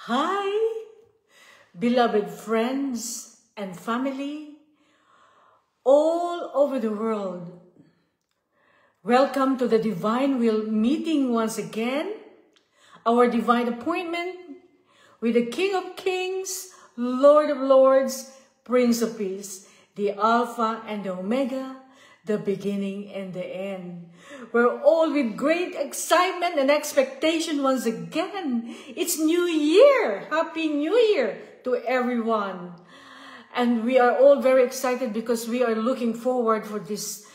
Hi, beloved friends and family all over the world. Welcome to the Divine Will meeting once again. Our divine appointment with the King of Kings, Lord of Lords, Prince of Peace, the Alpha and the Omega, the beginning and the end. We're all with great excitement and expectation once again. It's New Year! Happy New Year to everyone. And we are all very excited because we are looking forward for this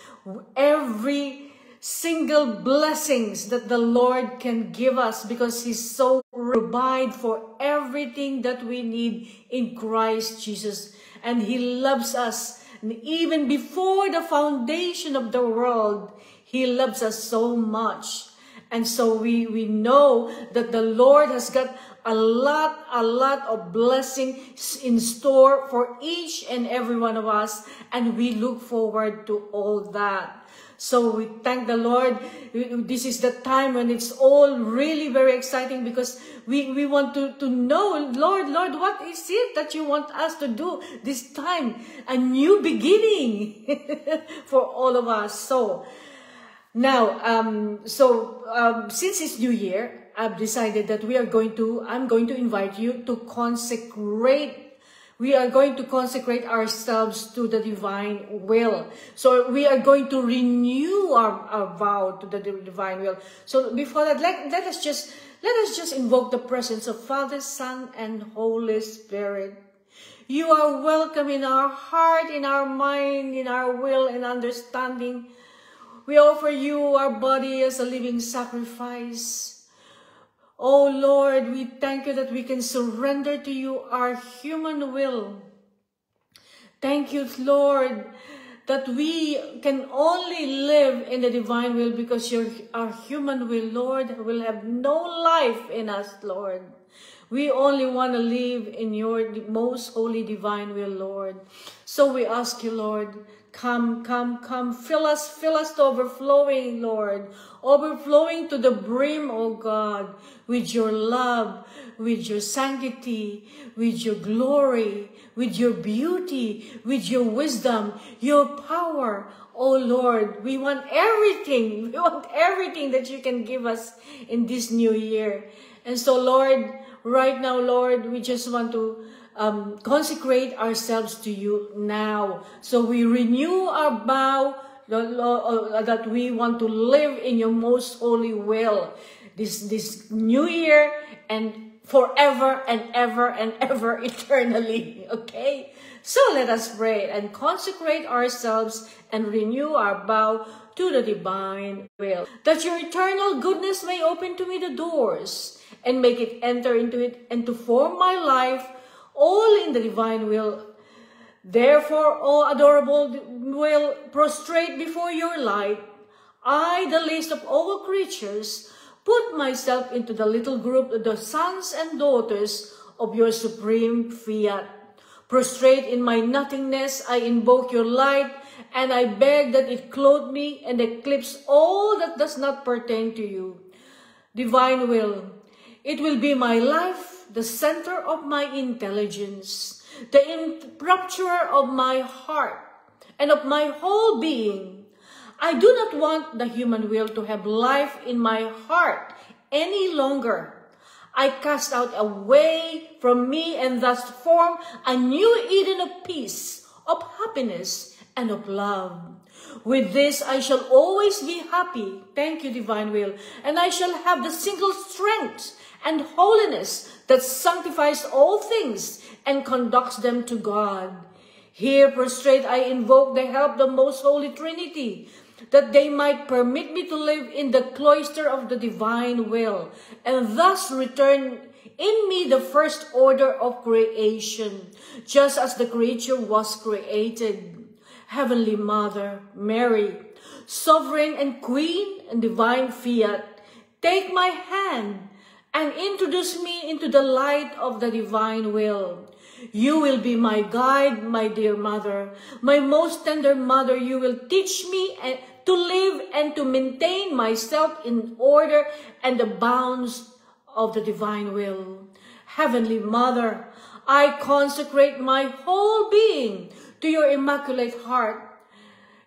every single blessings that the Lord can give us, because He's so provide for everything that we need in Christ Jesus. And He loves us. And even before the foundation of the world, He loves us so much. And so we know that the Lord has got a lot of blessings in store for each and every one of us. And we look forward to all that. So we thank the Lord. This is the time when it's all really very exciting, because we want to know, Lord, what is it that you want us to do this time? A new beginning for all of us. So now, since it's New Year, I've decided that I'm going to invite you to consecrate. We are going to consecrate ourselves to the divine will. So we are going to renew our vow to the divine will. So before that, let us just invoke the presence of Father, Son, and Holy Spirit. You are welcome in our heart, in our mind, in our will and understanding. We offer you our body as a living sacrifice. Oh Lord, we thank you that we can surrender to you our human will. Thank you, Lord, that we can only live in the divine will, because our human will, Lord, will have no life in us, Lord. We only want to live in your most holy divine will, Lord. So we ask you, Lord, come, fill us to overflowing, Lord. Overflowing to the brim, oh God, with your love, with your sanctity, with your glory, with your beauty, with your wisdom, your power. Oh Lord, we want everything. We want everything that you can give us in this new year. And so, Lord, right now, Lord, we just want to consecrate ourselves to you now. So we renew our vow that we want to live in your most holy will this new year and forever and ever eternally. Okay? So let us pray and consecrate ourselves and renew our vow to the divine will, that your eternal goodness may open to me the doors and make it enter into it and to form my life all in the divine will. Therefore, O adorable will, prostrate before your light. I, the least of all creatures, put myself into the little group of the sons and daughters of your supreme fiat. Prostrate in my nothingness, I invoke your light, and I beg that it clothe me and eclipse all that does not pertain to you. Divine will, it will be my life, the center of my intelligence, the enrapturer of my heart and of my whole being. I do not want the human will to have life in my heart any longer. I cast out away from me and thus form a new Eden of peace, of happiness, and of love. With this, I shall always be happy. Thank you, divine will. And I shall have the single strength and holiness that sanctifies all things and conducts them to God. Here, prostrate, I invoke the help of the most holy Trinity, that they might permit me to live in the cloister of the divine will, and thus return in me the first order of creation, just as the creature was created. Heavenly Mother, Mary, Sovereign and Queen and Divine Fiat, take my hand and introduce me into the light of the divine will. You will be my guide, my dear mother, my most tender mother. You will teach me to live and to maintain myself in order and the bounds of the divine will. Heavenly Mother, I consecrate my whole being to your immaculate heart.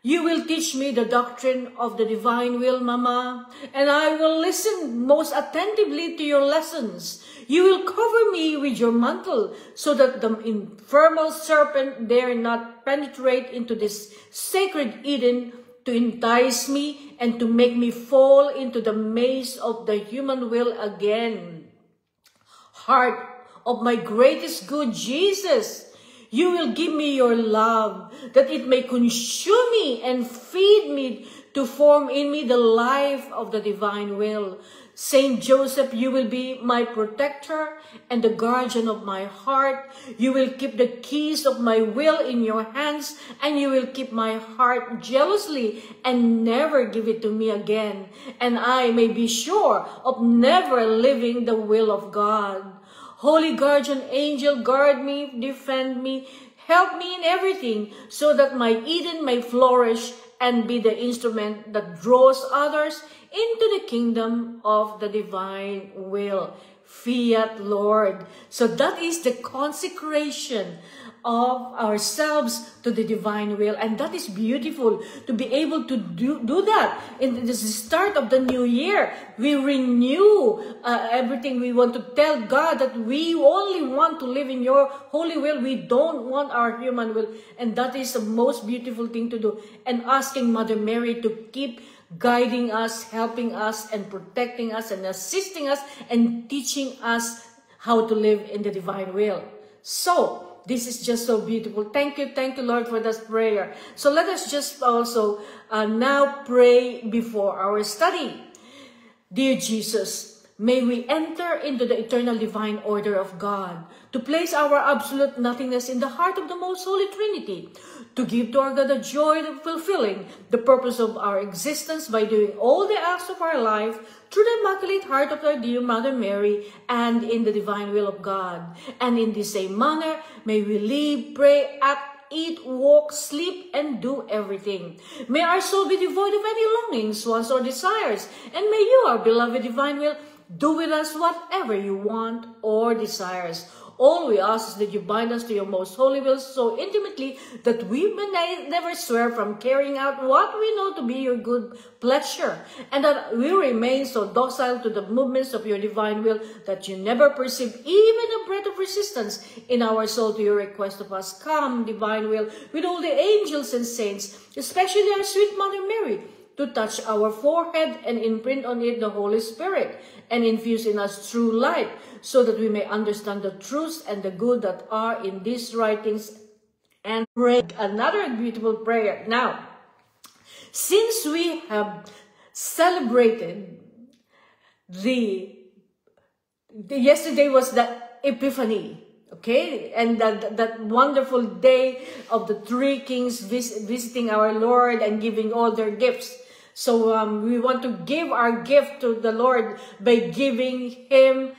You will teach me the doctrine of the divine will, Mama, and I will listen most attentively to your lessons. You will cover me with your mantle so that the infernal serpent dare not penetrate into this sacred Eden to entice me and to make me fall into the maze of the human will again. Heart of my greatest good Jesus, you will give me your love, that it may consume me and feed me to form in me the life of the divine will. Saint Joseph, you will be my protector and the guardian of my heart. You will keep the keys of my will in your hands, and you will keep my heart jealously and never give it to me again. And I may be sure of never leaving the will of God. Holy guardian angel, guard me, defend me, help me in everything, so that my Eden may flourish and be the instrument that draws others into the kingdom of the divine will. Fiat, Lord. So that is the consecration of ourselves to the divine will, and that is beautiful to be able to do that. In the start of the new year, we renew everything. We want to tell God that we only want to live in your holy will. We don't want our human will, and that is the most beautiful thing to do. And asking Mother Mary to keep guiding us, helping us, and protecting us, and assisting us, and teaching us how to live in the divine will. So this is just so beautiful. Thank you, Lord, for this prayer. So let us just also now pray before our study. Dear Jesus, may we enter into the eternal divine order of God, to place our absolute nothingness in the heart of the most holy Trinity, to give to our God the joy of fulfilling the purpose of our existence by doing all the acts of our life through the Immaculate Heart of our dear Mother Mary and in the divine will of God. And in the same manner, may we live, pray, act, eat, walk, sleep, and do everything. May our soul be devoid of any longings, wants, or desires, and may you, our beloved divine will, do with us whatever you want or desires. All we ask is that you bind us to your most holy will so intimately that we may never swear from carrying out what we know to be your good pleasure, and that we remain so docile to the movements of your divine will that you never perceive even a breath of resistance in our soul to your request of us. Come, divine will, with all the angels and saints, especially our sweet Mother Mary, to touch our forehead and imprint on it the Holy Spirit, and infuse in us true light, so that we may understand the truths and the good that are in these writings, and pray another beautiful prayer. Now, since we have celebrated yesterday was the Epiphany, okay, and that wonderful day of the three kings visiting our Lord and giving all their gifts. So we want to give our gift to the Lord by giving Him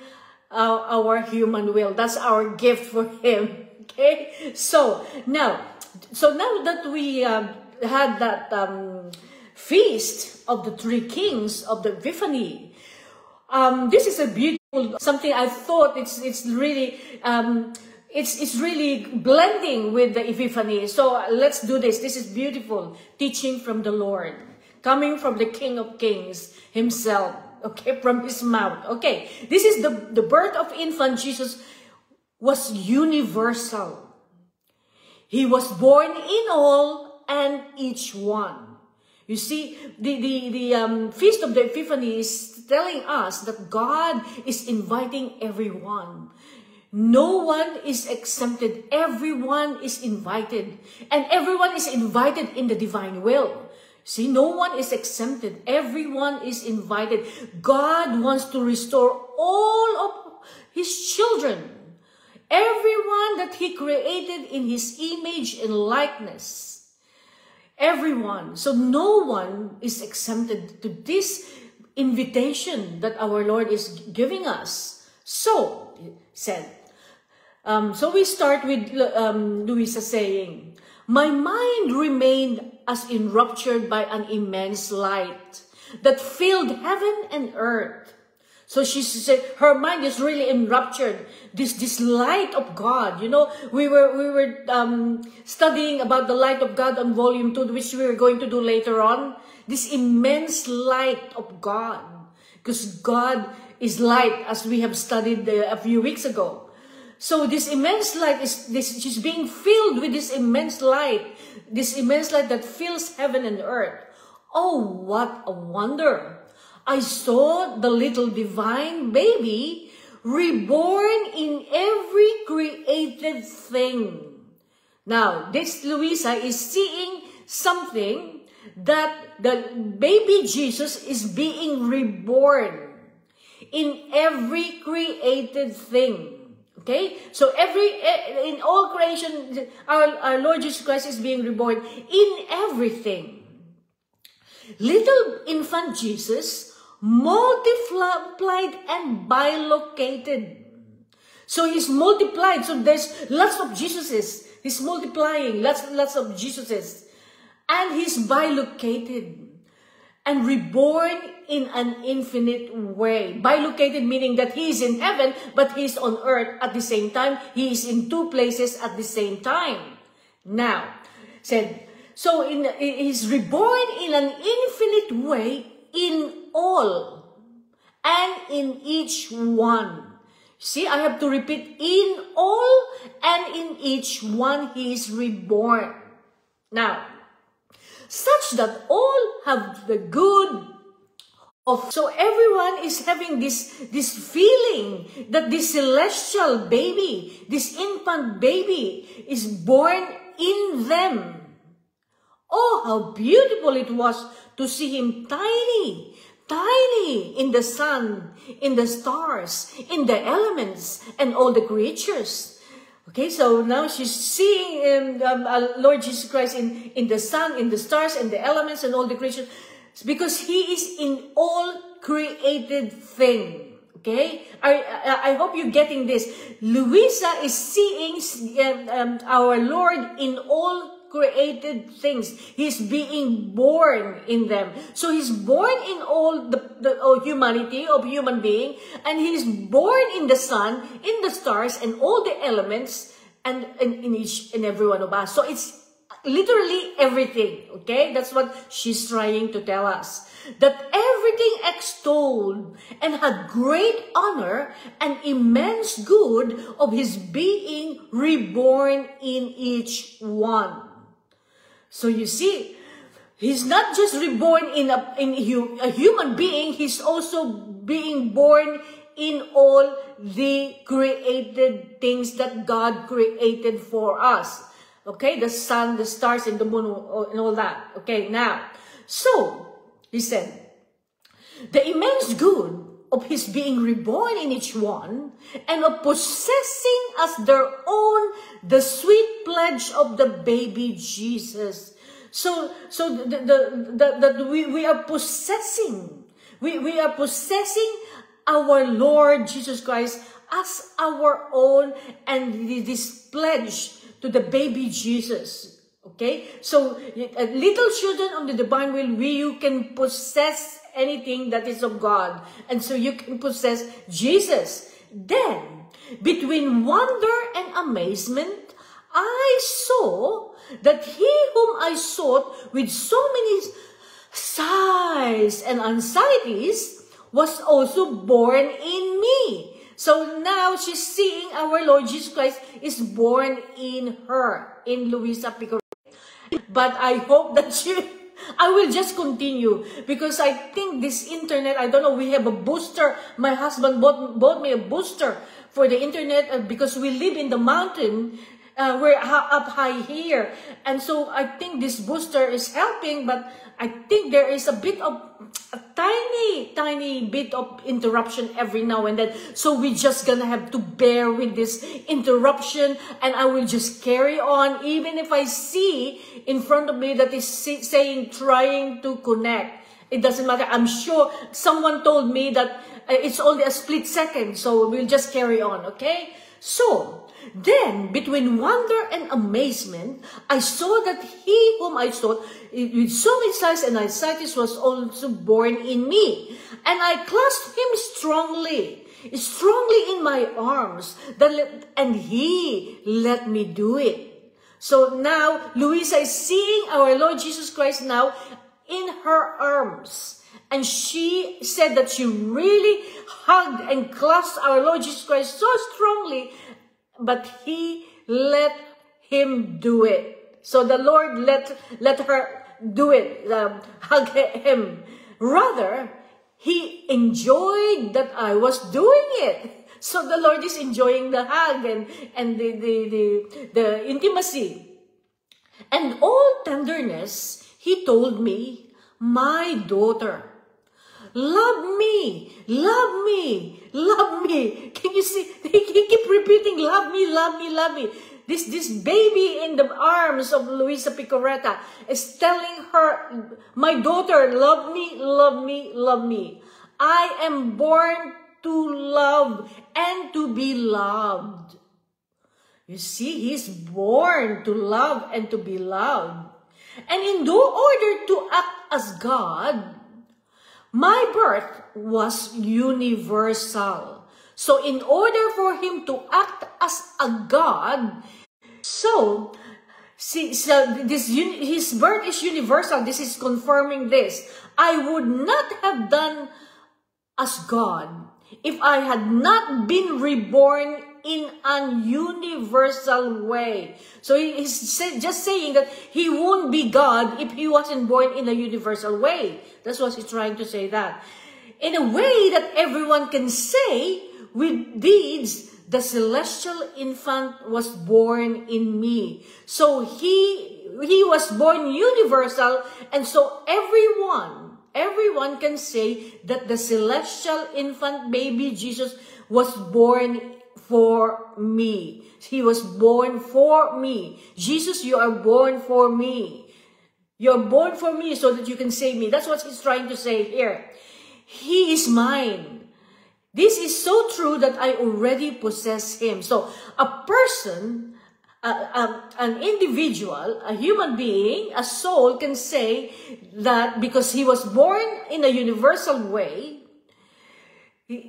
our human will. That's our gift for Him. Okay. So now that we had that feast of the three kings of the Epiphany, this is a beautiful something. I thought it's really it's really blending with the Epiphany. So let's do this. This is beautiful teaching from the Lord, coming from the King of Kings Himself, okay, from His mouth. Okay, this is the birth of infant Jesus was universal. He was born in all and each one. You see, the Feast of the Epiphany is telling us that God is inviting everyone. No one is exempted. Everyone is invited. And everyone is invited in the divine will. See, no one is exempted. Everyone is invited. God wants to restore all of His children. Everyone that He created in His image and likeness. Everyone. So no one is exempted to this invitation that our Lord is giving us. So, he said, so we start with Luisa saying, "My mind remained as enraptured by an immense light that filled heaven and earth. So she said her mind is really enraptured. This light of God. You know, we were studying about the light of God on volume 2, which we are going to do later on. This immense light of God, because God is light, as we have studied a few weeks ago. So this immense light she's being filled with this immense light that fills heaven and earth. Oh, what a wonder! I saw the little divine baby reborn in every created thing. Now, this Luisa is seeing something, that the baby Jesus is being reborn in every created thing. Okay? So in all creation, our Lord Jesus Christ is being reborn in everything. Little infant Jesus multiplied and bilocated. So he's multiplied. So there's lots of Jesuses. He's multiplying, lots of Jesuses. And he's bilocated and reborn in an infinite way. Bilocated meaning that he is in heaven, but he's on earth at the same time. He is in two places at the same time. Now, so he's reborn in an infinite way in all and in each one. See, I have to repeat, in all and in each one he is reborn. Now, such that all have the good of. So everyone is having this feeling that this celestial baby, this infant baby is born in them. Oh, how beautiful it was to see him tiny in the sun, in the stars, in the elements, and all the creatures. Okay, so now she's seeing Lord Jesus Christ in the sun, in the stars, and the elements, and all the creatures, because he is in all created thing. Okay, I hope you're getting this. Luisa is seeing our Lord in all created things. He's being born in them. So he's born in all the humanity of human being, and he's born in the sun, in the stars, and all the elements, and in each and every one of us. So it's literally everything. Okay, that's what she's trying to tell us. That everything extolled and had great honor and immense good of his being reborn in each one. So you see, he's not just reborn in a human being, he's also being born in all the created things that God created for us. Okay, the sun, the stars, and the moon, and all that. Okay, now, so, he said, the immense good of his being reborn in each one, and of possessing as their own the sweet pledge of the baby Jesus. So we are possessing, we are possessing our Lord Jesus Christ as our own, and this pledge to the baby Jesus. Okay, so little children of the divine will, you can possess anything that is of God, and so you can possess Jesus. Then, between wonder and amazement, I saw that he whom I sought with so many sighs and anxieties was also born in me. So now she's seeing our Lord Jesus Christ is born in her, in Luisa Picaron. But I hope that I will just continue, because I think this internet, I don't know, we have a booster. My husband bought me a booster for the internet because we live in the mountain. We're up high here. And so I think this booster is helping, but I think there is a tiny bit of interruption every now and then. So we're just gonna have to bear with this interruption, and I will just carry on, even if I see in front of me that is saying trying to connect. It doesn't matter. I'm sure someone told me that it's only a split second, so we'll just carry on, okay? So, then, between wonder and amazement, I saw that he whom I sought with so many signs and ascites was also born in me. And I clasped him strongly in my arms, and he let me do it. So now, Luisa is seeing our Lord Jesus Christ now in her arms. And she said that she really hugged and clasped our Lord Jesus Christ so strongly, but he let him do it. So the Lord let her do it, hug him. Rather, he enjoyed that I was doing it. So the Lord is enjoying the hug and the intimacy. And all tenderness, he told me, my daughter, love me, love me, love me. Can you see? He keep repeating, love me, love me, love me. This baby in the arms of Luisa Picoreta is telling her, my daughter, love me, love me, love me. I am born to love and to be loved. You see, he's born to love and to be loved. And in order to act as God, my birth was universal. So in order for him to act as a God, his birth is universal. This is confirming this. I would not have done as God if I had not been reborn in an universal way. So he's just saying that he won't be God if he wasn't born in a universal way. That's what he's trying to say, that in a way that everyone can say with deeds, the celestial infant was born in me. So he was born universal, and so everyone can say that the celestial infant baby Jesus was born for me. He was born for me. Jesus, you are born for me. You're born for me so that you can save me. That's what he's trying to say here. He is mine. This is so true that I already possess him. So a person, an individual, a human being, a soul can say that because he was born in a universal way,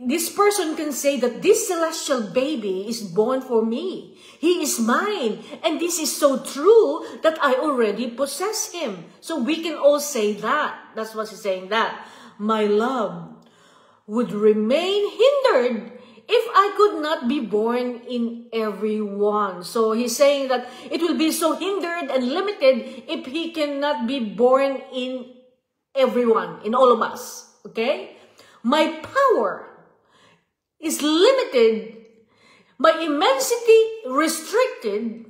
this person can say that this celestial baby is born for me. He is mine. And this is so true that I already possess him. So we can all say that. That's what he's saying, that my love would remain hindered if I could not be born in everyone. So he's saying that it will be so hindered and limited if he cannot be born in everyone, in all of us. Okay? My power is limited, my immensity restricted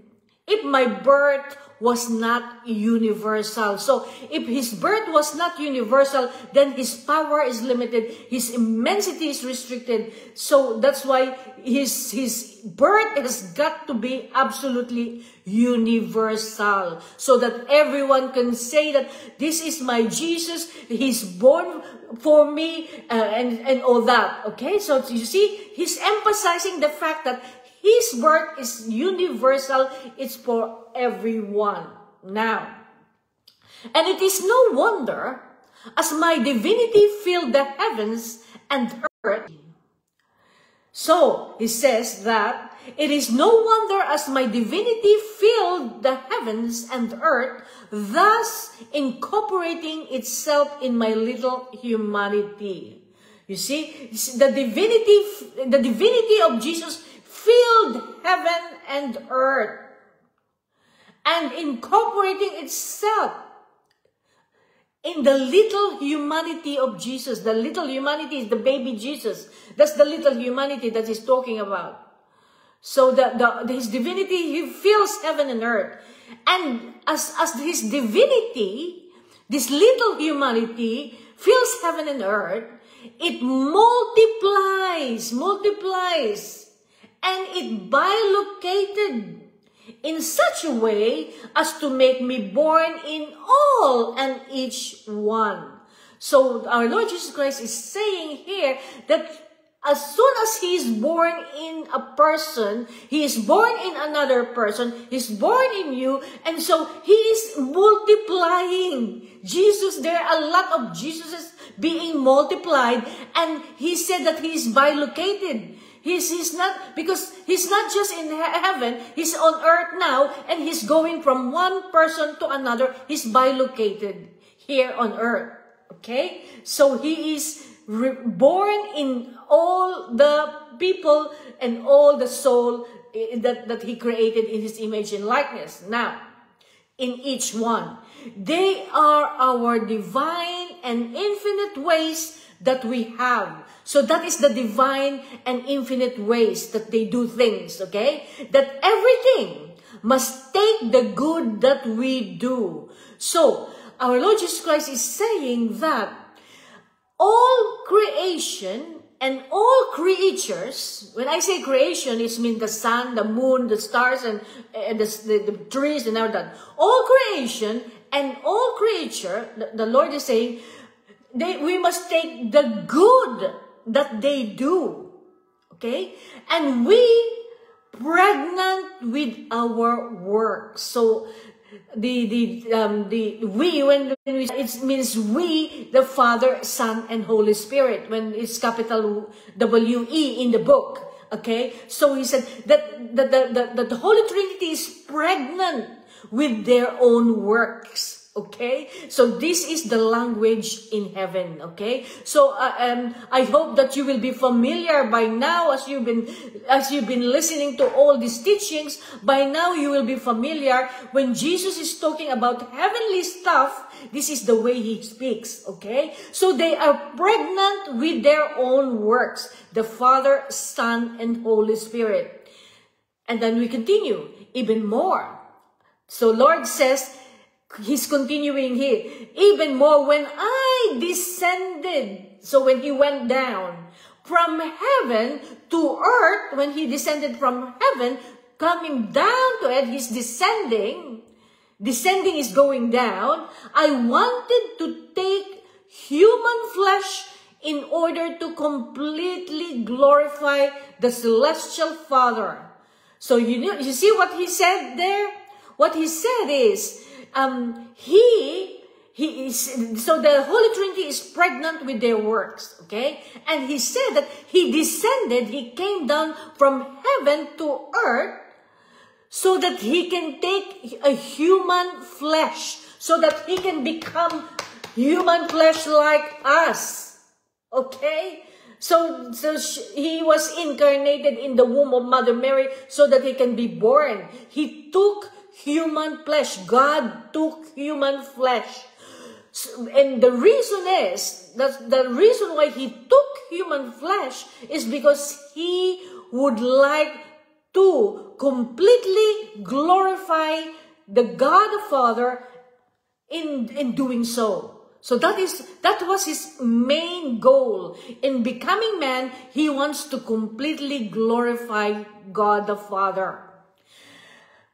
if my birth was not universal. So if his birth was not universal, then his power is limited, his immensity is restricted. So that's why his birth has got to be absolutely universal, so that everyone can say that this is my Jesus, he's born for me, and all that. Okay, so you see, he's emphasizing the fact that his birth is universal, it's for everyone. Now, and it is no wonder, as my divinity filled the heavens and earth. So, he says that it is no wonder as my divinity filled the heavens and earth, thus incorporating itself in my little humanity. You see, the divinity of Jesus filled heaven and earth and incorporating itself in the little humanity of Jesus. The little humanity is the baby Jesus. That's the little humanity that he's talking about. So his divinity, he fills heaven and earth. And as his divinity, this little humanity fills heaven and earth, it multiplies, and it bilocated in such a way as to make me born in all and each one. So our Lord Jesus Christ is saying here that as soon as he is born in a person, he is born in another person, he's born in you, and so he is multiplying. Jesus, there are a lot of Jesuses being multiplied, and he said that he is bilocated. He's not, because he's not just in heaven, he's on earth now, and he's going from one person to another. He's bilocated here on earth. Okay? So he is born in all the people and all the soul that he created in his image and likeness. Now, in each one, they are our divine and infinite ways that we have. So that is the divine and infinite ways that they do things, okay? That everything must take the good that we do. So, our Lord Jesus Christ is saying that all creation and all creatures, when I say creation, it means the sun, the moon, the stars, and the trees and all that. All creation and all creature, the Lord is saying, we must take the good that they do, okay? And we pregnant with our work. So we, when we, it means we, the Father, Son, and Holy Spirit, when it's capital W-E in the book, okay? So he said that the Holy Trinity is pregnant with their own works. Okay, so this is the language in heaven. Okay, so I hope that you will be familiar by now, as you've been listening to all these teachings. By now, you will be familiar when Jesus is talking about heavenly stuff. This is the way he speaks. Okay, so they are pregnant with their own works, the Father, Son, and Holy Spirit. And then we continue even more. So Lord says, he's continuing here, even more when I descended. So when he went down from heaven to earth, when he descended from heaven, coming down to earth, he's descending. Descending is going down. I wanted to take human flesh in order to completely glorify the celestial Father. So you see what he said there? What he said is, he is, so the Holy Trinity is pregnant with their works, okay? And he said that he descended, he came down from heaven to earth so that he can take a human flesh, so that he can become human flesh like us, okay? So he was incarnated in the womb of Mother Mary so that he can be born. He took human flesh. God took human flesh. And the reason is, that the reason why he took human flesh is because he would like to completely glorify the God the Father in doing so. So that was his main goal. In becoming man, he wants to completely glorify God the Father,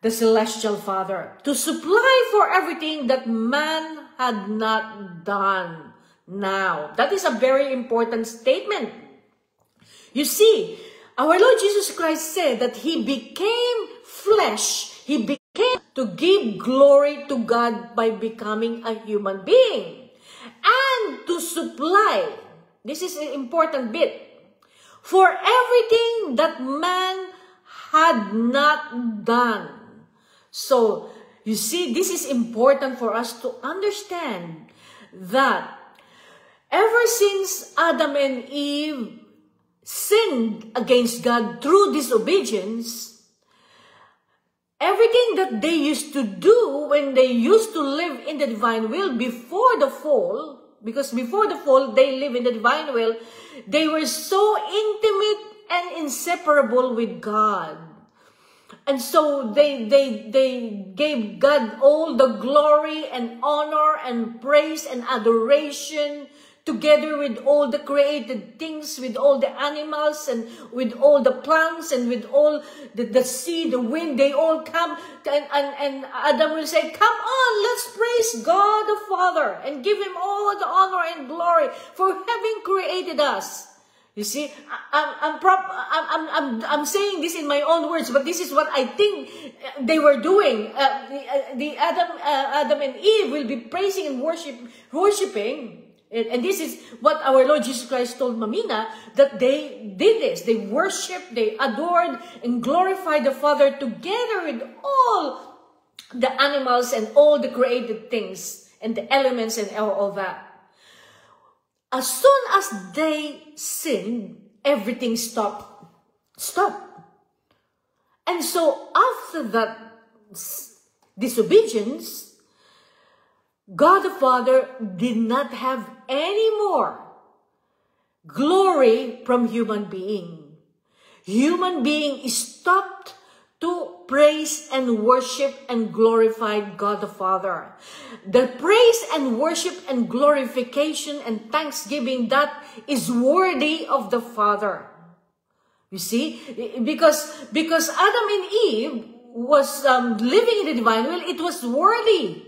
the celestial Father, to supply for everything that man had not done. Now, that is a very important statement. You see, our Lord Jesus Christ said that he became flesh. He became to give glory to God by becoming a human being. And to supply, this is an important bit, for everything that man had not done. So, you see, this is important for us to understand that ever since Adam and Eve sinned against God through disobedience, everything that they used to do when they used to live in the divine will before the fall, because before the fall they live in the divine will, they were so intimate and inseparable with God. And so they gave God all the glory and honor and praise and adoration, together with all the created things, with all the animals and with all the plants and with all the sea, the wind. They all come, and Adam will say, come on, let's praise God the Father and give him all the honor and glory for having created us. You see, I'm saying this in my own words, but this is what I think they were doing. The Adam and Eve will be praising and worshiping. And this is what our Lord Jesus Christ told Mamina, that they did this. They worshiped, they adored, and glorified the Father together with all the animals and all the created things and the elements and all that. As soon as they sinned, everything stopped. And so after that disobedience, God the Father did not have any more glory from human being. Human being stopped to praise and worship and glorify God the Father. The praise and worship and glorification and thanksgiving that is worthy of the Father. You see, because Adam and Eve was living in the divine will, it was worthy.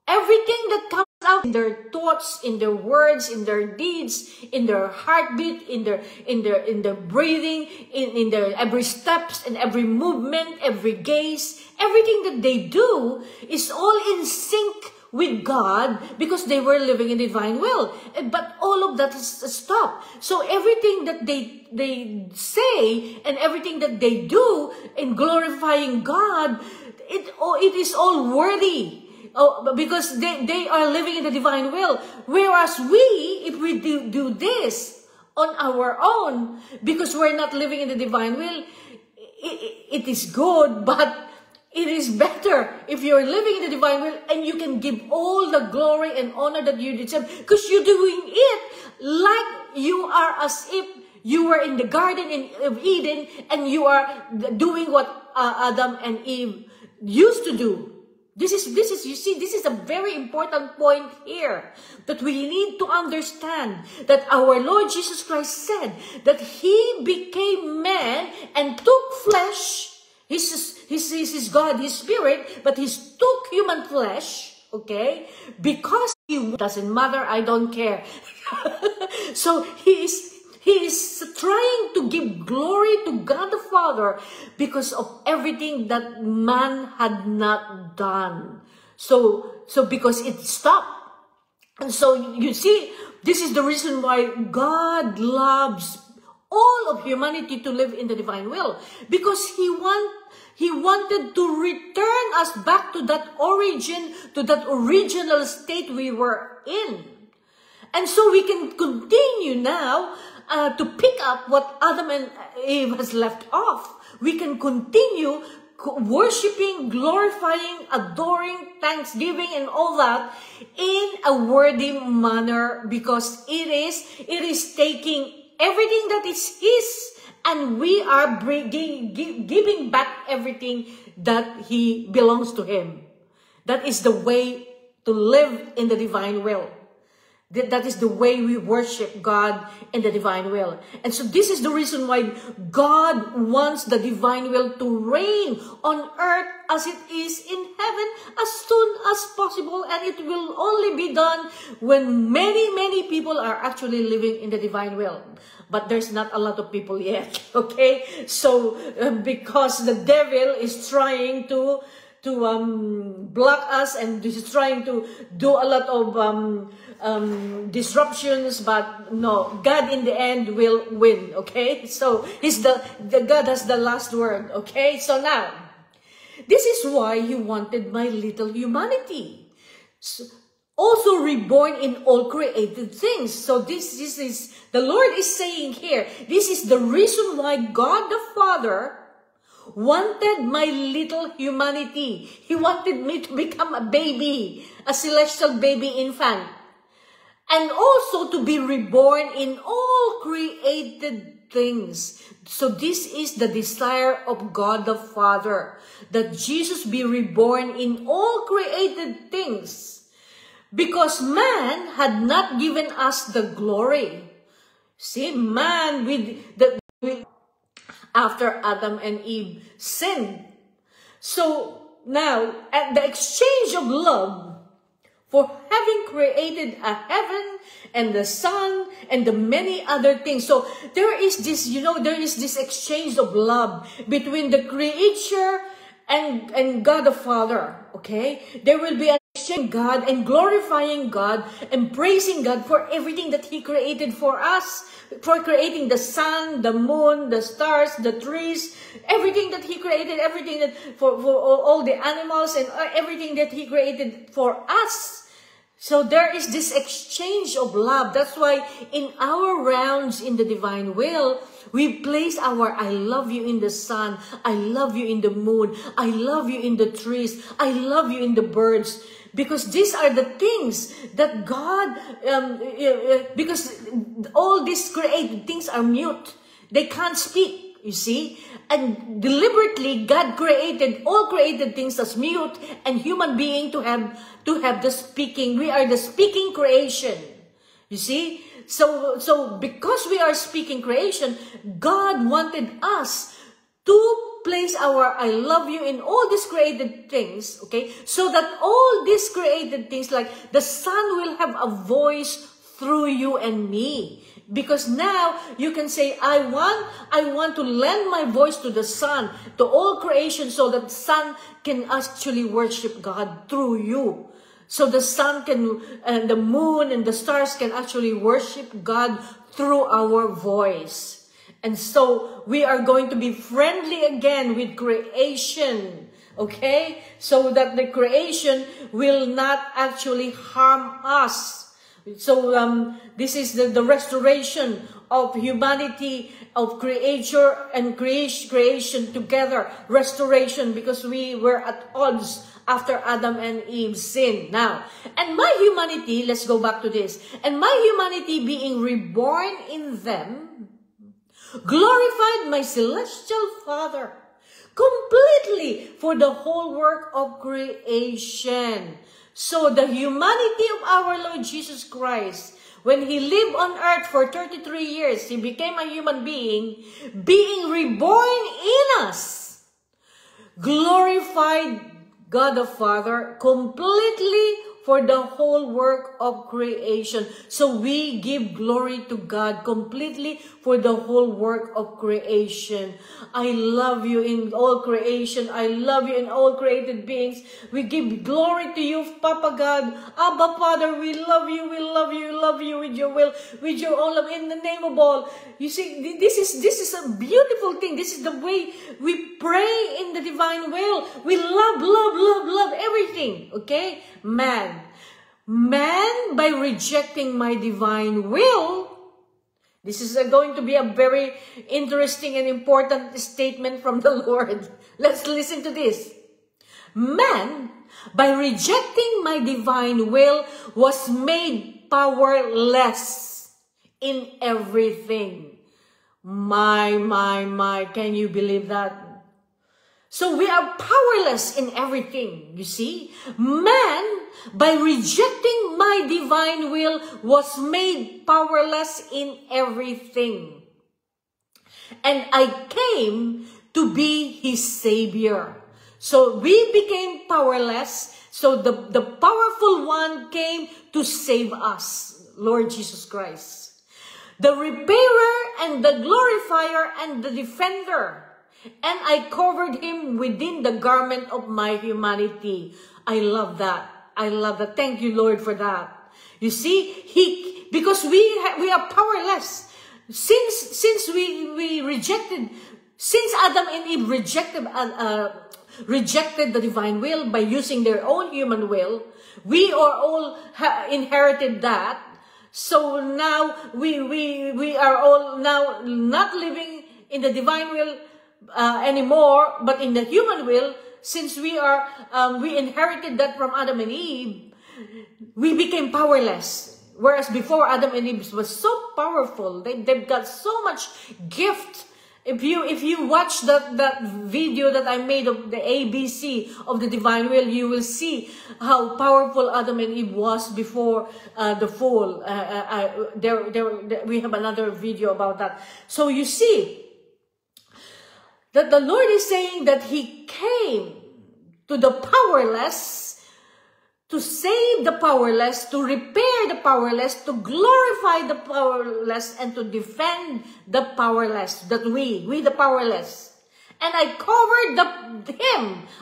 Everything that comes out in their thoughts, in their words, in their deeds, in their heartbeat, in their breathing, in their every steps and every movement, every gaze, everything that they do is all in sync with God because they were living in divine will. But all of that is stopped. So everything that they say and everything that they do in glorifying God, it is all worthy. Because they are living in the divine will. Whereas if we do this on our own, because we're not living in the divine will, it is good, but it is better if you're living in the divine will and you can give all the glory and honor that you deserve, because you're doing it like you are as if you were in the Garden of Eden and you are doing what Adam and Eve used to do. This is a very important point here that we need to understand, that our Lord Jesus Christ said that He became man and took flesh. He's God, His Spirit, but He took human flesh, okay? Because He doesn't matter, I don't care. So He is trying to give glory to God the Father because of everything that man had not done. So because it stopped. And so you see, this is the reason why God loves all of humanity to live in the divine will. Because He wanted to return us back to that origin, to that original state we were in. And so we can continue now to pick up what Adam and Eve has left off. We can continue worshiping, glorifying, adoring, thanksgiving, and all that in a worthy manner, because it is taking everything that is His, and we are giving back everything that He belongs to Him. That is the way to live in the divine will. That is the way we worship God in the divine will. And so this is the reason why God wants the divine will to reign on earth as it is in heaven as soon as possible. And it will only be done when many people are actually living in the divine will. But there's not a lot of people yet, okay? So because the devil is trying to block us, and this is trying to do a lot of disruptions, but no, God in the end will win, okay? So He's the God has the last word, okay? So now, this is why He wanted my little humanity, also reborn in all created things. So this is, the Lord is saying here, this is the reason why God the Father wanted my little humanity. He wanted me to become a baby, a celestial baby infant. And also to be reborn in all created things. So this is the desire of God the Father, that Jesus be reborn in all created things. Because man had not given us the glory. See, man after Adam and Eve sinned. So now, at the exchange of love for having created a heaven and the sun and the many other things. So there is this, there is this exchange of love between the creature and God the Father, okay? There will be an exchange God and glorifying God and praising God for everything that He created for us, for creating the sun, the moon, the stars, the trees, everything that He created, everything that for all the animals and everything that He created for us. So there is this exchange of love. That's why in our rounds in the divine will, we place our I love you in the sun, I love you in the moon, I love you in the trees, I love you in the birds. Because these are the things that God, because all these created things are mute. They can't speak, you see. And deliberately, God created all created things as mute and human being to have the speaking. We are the speaking creation, you see. So because we are speaking creation, God wanted us to place our I love you in all these created things, okay? So that all these created things, like the sun will have a voice through you and me. Because now you can say, I want to lend my voice to the sun, to all creation, so that the sun can actually worship God through you. So the sun can, and the moon and the stars can actually worship God through our voice. And so we are going to be friendly again with creation, okay? So that the creation will not actually harm us. So this is the restoration of humanity, of creature and creation together. Restoration, because we were at odds after Adam and Eve sinned. Now, and my humanity, let's go back to this. And my humanity being reborn in them, glorified my celestial Father completely for the whole work of creation. So the humanity of our Lord Jesus Christ, when He lived on earth for 33 years, He became a human being, being reborn in us, glorified God the Father completely for the whole work of creation. So we give glory to God completely for the whole work of creation. I love you in all creation. I love you in all created beings. We give glory to you, Papa God. Abba, Father, we love you. We love you. Love you with your will, with your all love, in the name of all. You see, this is a beautiful thing. This is the way we pray in the divine will. We love everything. Okay? Man, by rejecting my divine will, this is going to be a very interesting and important statement from the Lord. Let's listen to this. Man, by rejecting my divine will, was made powerless in everything. My, can you believe that? So we are powerless in everything, you see. Man, by rejecting my divine will, was made powerless in everything. And I came to be His Savior. So we became powerless. So the powerful one came to save us, Lord Jesus Christ. The repairer and the glorifier and the defender. And I covered Him within the garment of my humanity. I love that. I love that. Thank you, Lord, for that. You see, because we are powerless. Since we rejected, since Adam and Eve rejected the divine will by using their own human will, we are all inherited that. So now we are all now not living in the divine will anymore, but in the human will. Since we inherited that from Adam and Eve, we became powerless. Whereas before, Adam and Eve was so powerful. They've got so much gift. If you watch that video that I made of the ABC of the divine will, you will see how powerful Adam and Eve was before the fall. We have another video about that. So you see that the Lord is saying that He came to the powerless to save the powerless, to repair the powerless, to glorify the powerless, and to defend the powerless, that we the powerless. And I covered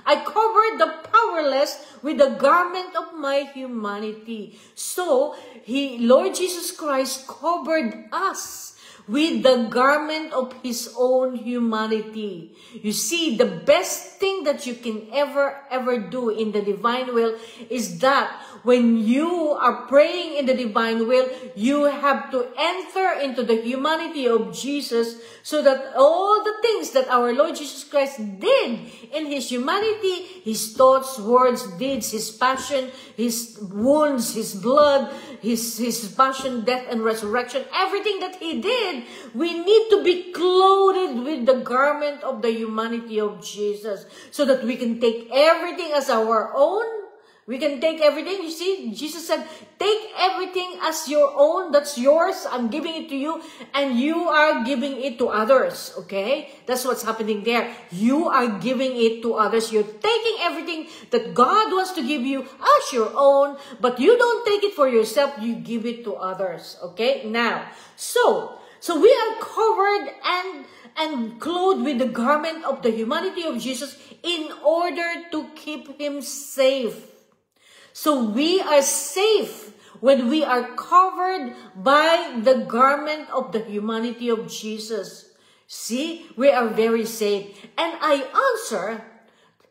I covered the powerless with the garment of my humanity. So, Lord Jesus Christ covered us with the garment of His own humanity. You see, the best thing that you can ever do in the divine will is that when you are praying in the divine will, you have to enter into the humanity of Jesus, so that all the things that our Lord Jesus Christ did in His humanity, His thoughts, words, deeds, His passion, His wounds, His blood, His passion, death, and resurrection, everything that He did, we need to be clothed with the garment of the humanity of Jesus, so that we can take everything as our own. We can take everything. You see, Jesus said, take everything as your own. That's yours. I'm giving it to you. And you are giving it to others. Okay? That's what's happening there. You are giving it to others. You're taking everything that God wants to give you as your own. But you don't take it for yourself. You give it to others. Okay? Now, so we are covered and clothed with the garment of the humanity of Jesus in order to keep Him safe. So we are safe when we are covered by the garment of the humanity of Jesus. See, we are very safe. And I answer,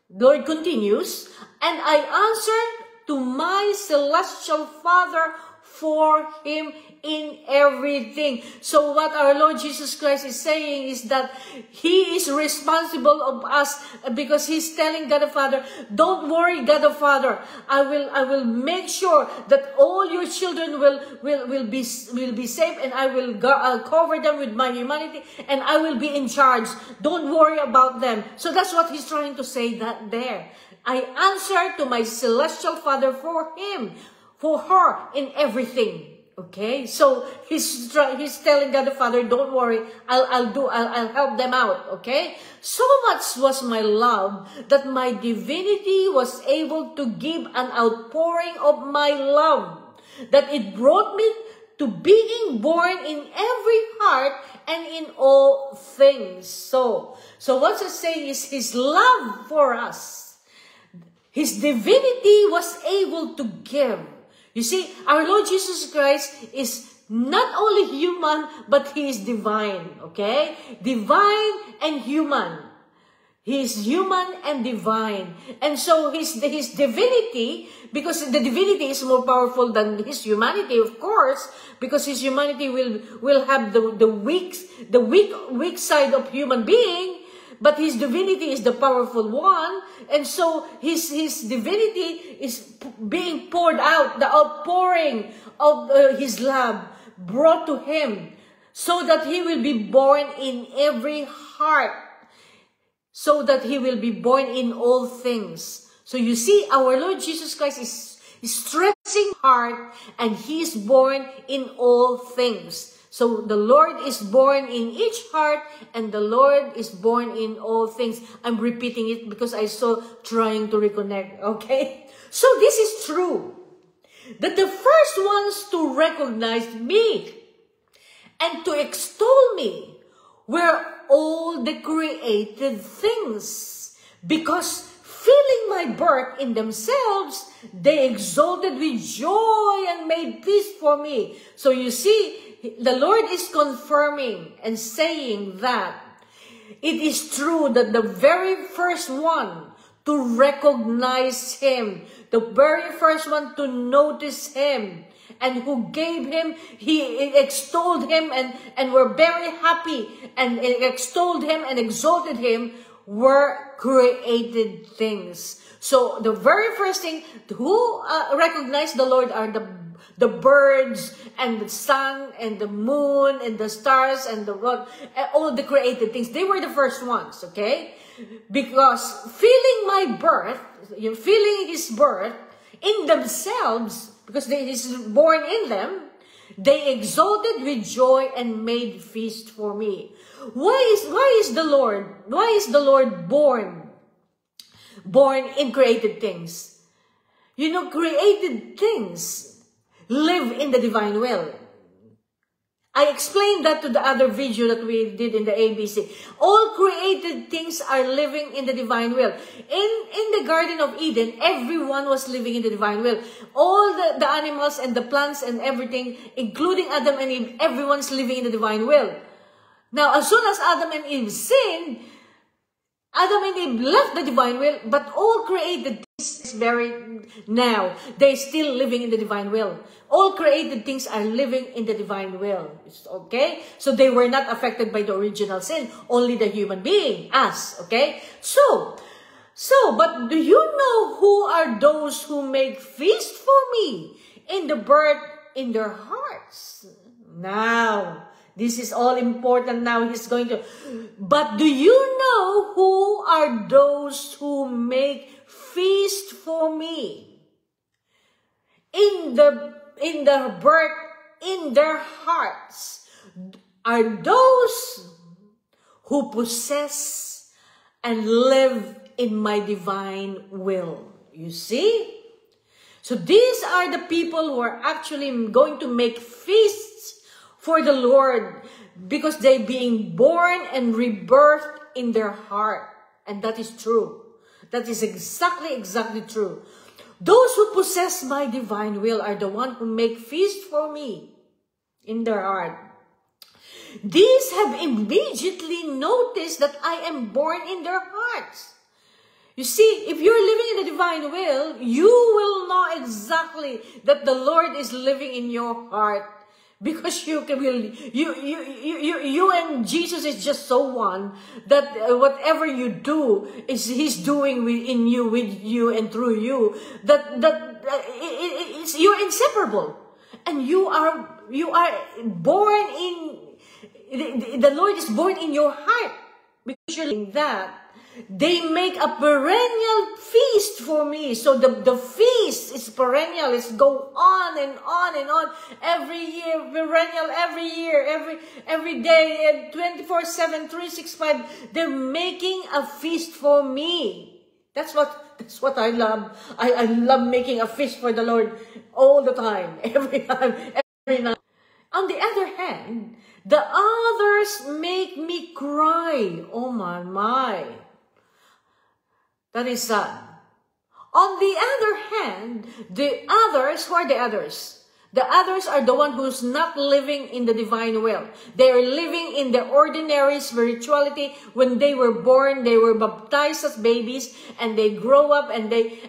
Lord continues, and I answer to my celestial Father for Him in everything. So what our Lord Jesus Christ is saying is that He is responsible of us, because He's telling God the Father, don't worry, God the Father, I will make sure that all your children will be safe, and I'll cover them with my humanity, and I will be in charge. Don't worry about them. So that's what He's trying to say that there. I answer to my celestial Father for him, for her in everything. Okay, so he's telling God the Father, don't worry, I'll help them out. Okay, so much was my love that my divinity was able to give an outpouring of my love, that it brought me to being born in every heart and in all things. So what I'm saying is His love for us, His divinity was able to give. You see, our Lord Jesus Christ is not only human, but He is divine, okay? Divine and human. He is human and divine. And so His divinity, because the divinity is more powerful than His humanity, of course, because His humanity will have the weak side of human being, but His divinity is the powerful one. And so His divinity is being poured out, the outpouring of His love brought to Him, so that He will be born in every heart, so that He will be born in all things. So you see, our Lord Jesus Christ is stressing heart, and He is born in all things. So the Lord is born in each heart, and the Lord is born in all things. I'm repeating it because I saw trying to reconnect, okay? So this is true, that the first ones to recognize me and to extol me were all the created things, because feeling my birth in themselves, they exulted with joy and made peace for me. So you see, the Lord is confirming and saying that it is true that the very first one to recognize Him, the very first one to notice Him, and who gave Him, He extolled Him and were very happy and extolled Him and exalted Him, were created things. So the very first thing who recognized the Lord are the birds and the sun and the moon and the stars and the rock, all the created things. They were the first ones, okay? Because feeling my birth, feeling His birth in themselves, because He's born in them, they exulted with joy and made feast for me. Why is the Lord born in created things? You know, created things live in the divine will. I explained that to the other video that we did in the ABC. All created things are living in the divine will. In the Garden of Eden, everyone was living in the divine will. All the animals and the plants and everything, including Adam and Eve, everyone's living in the divine will. Now, as soon as Adam and Eve sinned, Adam and Eve left the divine will, but all created things very now, they're still living in the divine will. All created things are living in the divine will. Okay? So they were not affected by the original sin, only the human being, us. Okay? So, but do you know who are those who make feast for me in the birth in their hearts? Now, this is all important now. He's going to, but do you know who are those who make feast for me in the birth in their hearts? Are those who possess and live in my divine will. You see? So these are the people who are actually going to make feasts for the Lord because they're being born and rebirthed in their heart. And that is true. That is exactly true. Those who possess my divine will are the ones who make feast for me in their heart. These have immediately noticed that I am born in their hearts. You see, if you're living in the divine will, you will know exactly that the Lord is living in your heart. Because you and Jesus is just so one that whatever you do is He's doing in you, with you, and through you. You're inseparable, and you are born in. The Lord is born in your heart because you're like that. They make a perennial feast for me. So the feast is perennial. It's go on and on and on. Every year, perennial, every year, every day, 24/7, 365. They're making a feast for me. That's what I love. I love making a feast for the Lord all the time, every time, every night. On the other hand, the others make me cry. Oh my. That is sad. On the other hand, the others, who are the others? The others are the one who's not living in the divine will. They are living in the ordinary spirituality. When they were born, they were baptized as babies, and they grow up, and they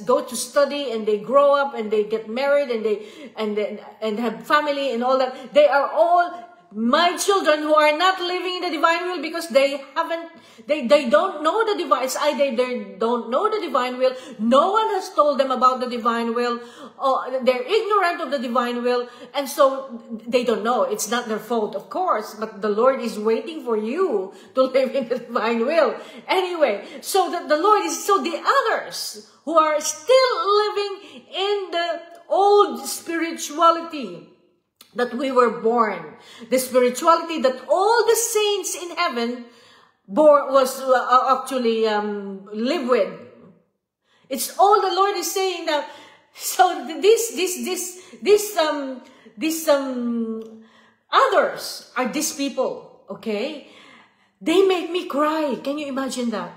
go to study, and they grow up, and they get married, and have family and all that. They are all my children who are not living in the divine will because they don't know the divine. It's either they don't know the divine will, no one has told them about the divine will, or they're ignorant of the divine will, and so they don't know. It's not their fault, of course, but the Lord is waiting for you to live in the divine will. Anyway, so the Lord is, so the others who are still living in the old spirituality that we were born, the spirituality that all the saints in heaven live with. It's all the Lord is saying now. So these others are these people, okay? They make me cry. Can you imagine that?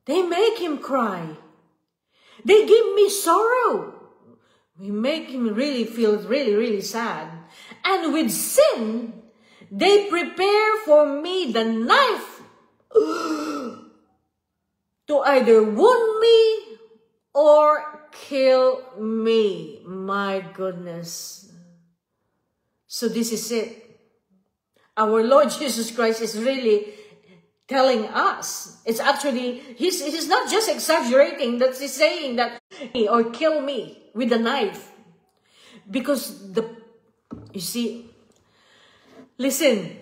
They make him cry. They give me sorrow. We make him really feel really sad. And with sin, they prepare for me the knife to either wound me or kill me. My goodness. So this is it. Our Lord Jesus Christ is really telling us. It's actually, he's not just exaggerating, that he's saying that, or kill me with a knife. Because you see, listen,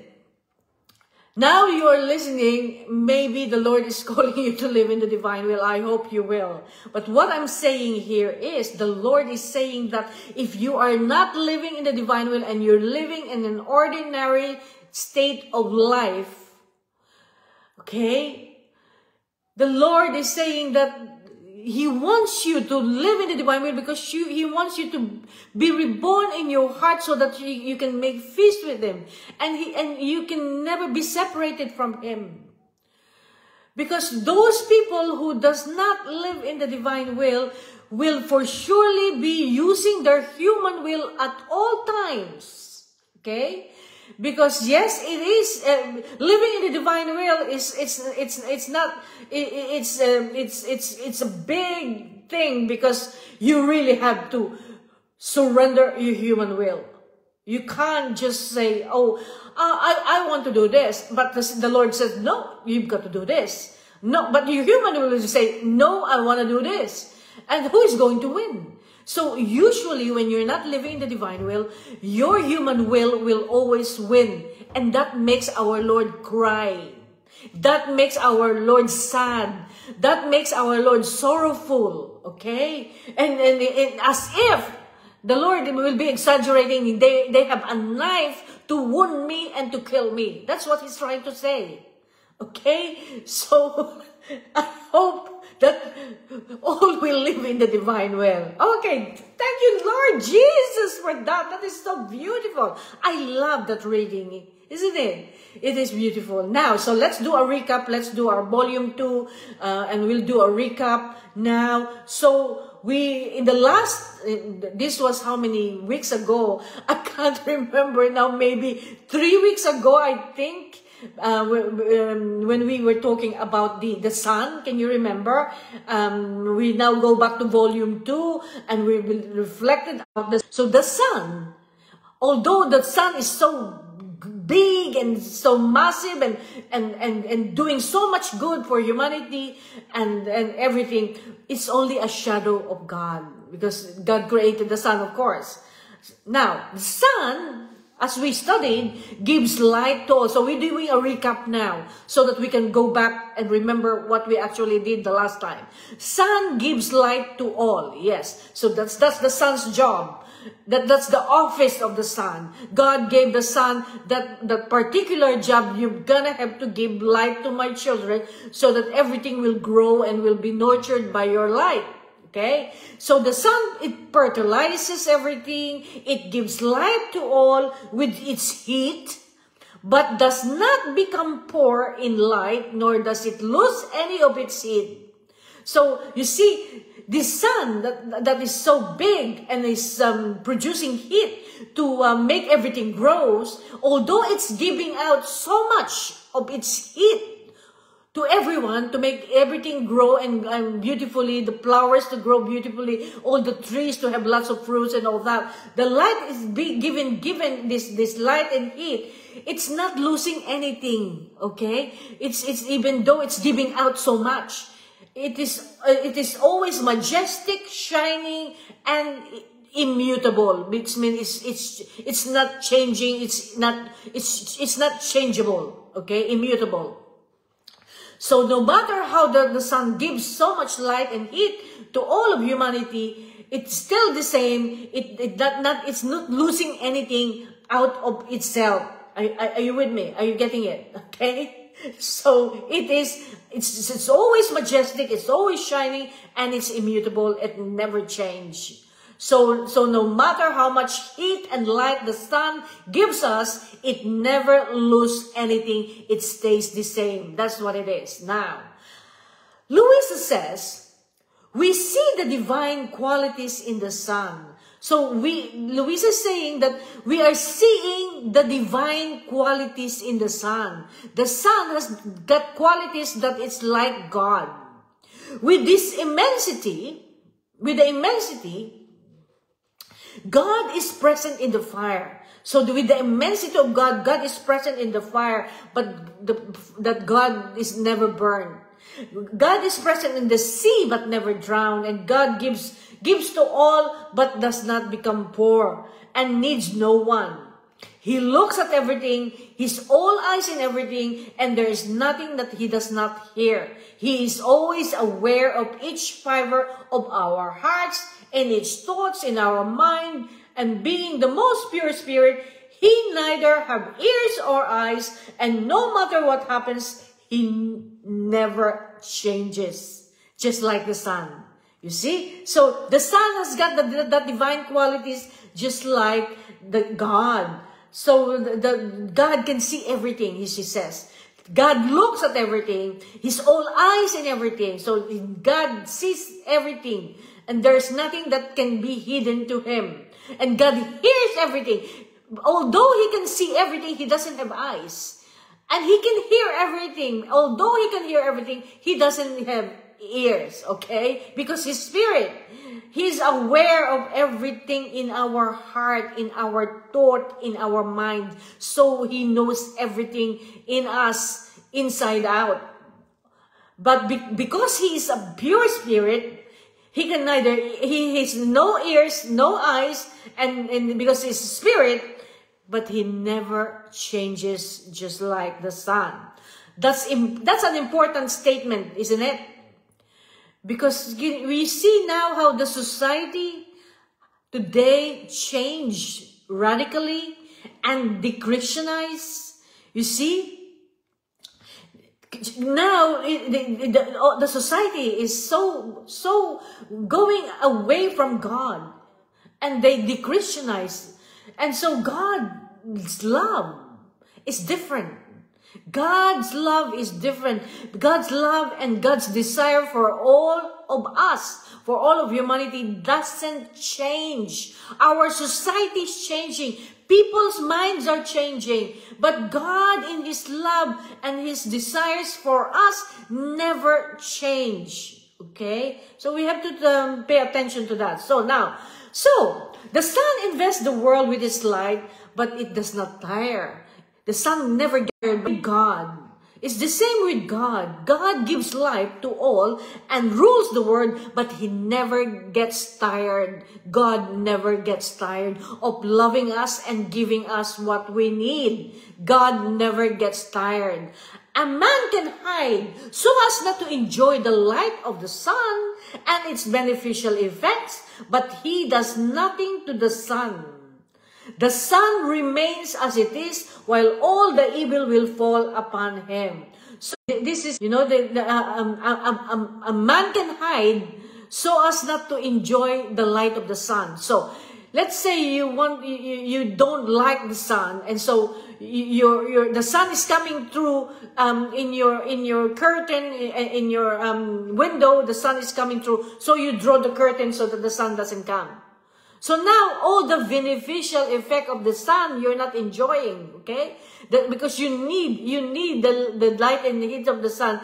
now you are listening, maybe the Lord is calling you to live in the divine will. I hope you will. But what I'm saying here is, the Lord is saying that if you are not living in the divine will and you're living in an ordinary state of life, okay, the Lord is saying that He wants you to live in the divine will because He wants you to be reborn in your heart so that you can make feast with Him. And you can never be separated from Him. Because those people who does not live in the divine will for surely be using their human will at all times. Okay? Because yes, it is living in the divine will it's a big thing because you really have to surrender your human will. You can't just say, oh, I want to do this, but the Lord says, no, you've got to do this. No, but your human will will say, no, I want to do this. And who is going to win? So usually when you're not living in the divine will, your human will always win. And that makes our Lord cry. That makes our Lord sad. That makes our Lord sorrowful. Okay? And as if the Lord will be exaggerating. They have a knife to wound me and to kill me. That's what He's trying to say. Okay? So I hope that all will live in the divine will. Okay, thank you, Lord Jesus, for that. That is so beautiful. I love that reading, isn't it? It is beautiful. Now, so let's do a recap. Let's do our volume 2, and we'll do a recap now. So in the last, this was how many weeks ago? I can't remember now, maybe 3 weeks ago, I think. When we were talking about the sun, can you remember? We now go back to volume 2 and we reflected on this. So the sun, although the sun is so big and so massive and doing so much good for humanity and everything, it's only a shadow of God because God created the sun, of course. Now, the sun, as we studied, gives light to all. So we're doing a recap now so that we can go back and remember what we actually did the last time. Sun gives light to all. Yes. So that's the sun's job. That's the office of the sun. God gave the sun the particular job. You're gonna have to give light to my children so that everything will grow and will be nurtured by your light. Okay, so the sun, it fertilizes everything. It gives light to all with its heat, but does not become poor in light, nor does it lose any of its heat. So you see, the sun that is so big and is producing heat to make everything grows, although it's giving out so much of its heat to everyone, to make everything grow and beautifully, the flowers to grow beautifully, all the trees to have lots of fruits and all that. The light is given this light and heat. It's not losing anything, okay? It's even though it's giving out so much, it is always majestic, shining, and immutable, which means it's not changing. It's not changeable, okay? Immutable. So no matter how the sun gives so much light and heat to all of humanity, it's still the same. It's not losing anything out of itself. Are you with me? Are you getting it? Okay. So it's always majestic. It's always shining, and it's immutable. It never changes. So no matter how much heat and light the sun gives us, it never loses anything. It stays the same. That's what it is. Now, Louisa says, we see the divine qualities in the sun. So Louisa is saying that we are seeing the divine qualities in the sun. The sun has got qualities that it's like God. With the immensity, God is present in the fire. So with the immensity of God, God is present in the fire, but that God is never burned. God is present in the sea, but never drowned. And God gives to all, but does not become poor, and needs no one. He looks at everything. He's all eyes in everything, and there is nothing that He does not hear. He is always aware of each fiber of our hearts and its thoughts in our mind, and being the most pure spirit, He neither have ears or eyes, and no matter what happens, He never changes, just like the sun. You see? So the Son has got the divine qualities just like the God. So the God can see everything, he says. God looks at everything. He's all eyes in everything. So God sees everything. And there's nothing that can be hidden to him. And God hears everything. Although he can see everything, he doesn't have eyes. And he can hear everything. Although he can hear everything, he doesn't have ears, okay? Because his spirit, he's aware of everything in our heart, in our thought, in our mind. So he knows everything in us, inside out. But because he is a pure spirit, he has no ears, no eyes, and because he's spirit, but he never changes, just like the Son. That's an important statement, isn't it? Because we see now how the society today changed radically and de-Christianized. You see, now the society is so going away from God, and they de-Christianize. And so God's love is different. God's love is different. God's love and God's desire for all of us, for all of humanity, doesn't change. Our society is changing. People's minds are changing. But God, in his love and his desires for us, never change. Okay? So we have to pay attention to that. So the sun invests the world with its light, but it does not tire. The sun never gets tired by God. It's the same with God. God gives life to all and rules the world, but he never gets tired. God never gets tired of loving us and giving us what we need. God never gets tired. A man can hide so as not to enjoy the light of the sun and its beneficial effects, but he does nothing to the sun. The sun remains as it is, while all the evil will fall upon him. So this is, a man can hide so as not to enjoy the light of the sun. So let's say you don't like the sun, and so the sun is coming through in your curtain, in your window. The sun is coming through, so you draw the curtain so that the sun doesn't come. So now, all the beneficial effect of the sun, you're not enjoying, okay? Because you need the light and the heat of the sun,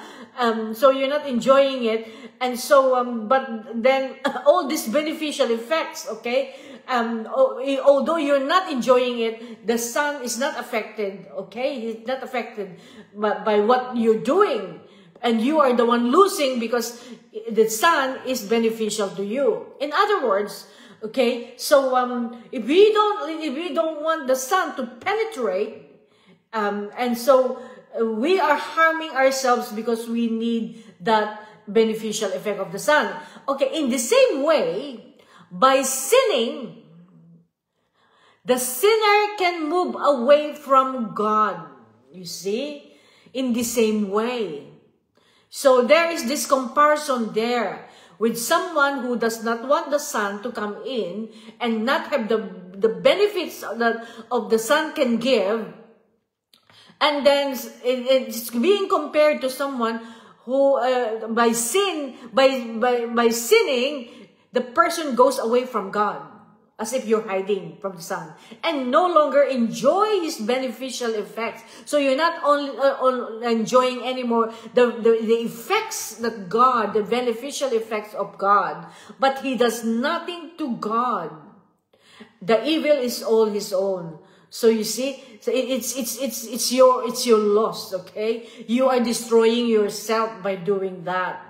so you're not enjoying it. And so, but then, all these beneficial effects, okay? Although you're not enjoying it, the sun is not affected, okay? It's not affected by what you're doing. And you are the one losing because the sun is beneficial to you. In other words, okay, so if we don't want the sun to penetrate, and so we are harming ourselves because we need that beneficial effect of the sun. Okay, in the same way, by sinning, the sinner can move away from God. You see, in the same way. So there is this comparison there with someone who does not want the sun to come in and not have the benefits that of the sun can give. And then it's being compared to someone who by sinning, the person goes away from God, as if you're hiding from the sun and no longer enjoy his beneficial effects. So you're not only enjoying anymore the effects that God, the beneficial effects of God, but he does nothing to God. The evil is all his own. So you see, so it's your loss, okay? You are destroying yourself by doing that.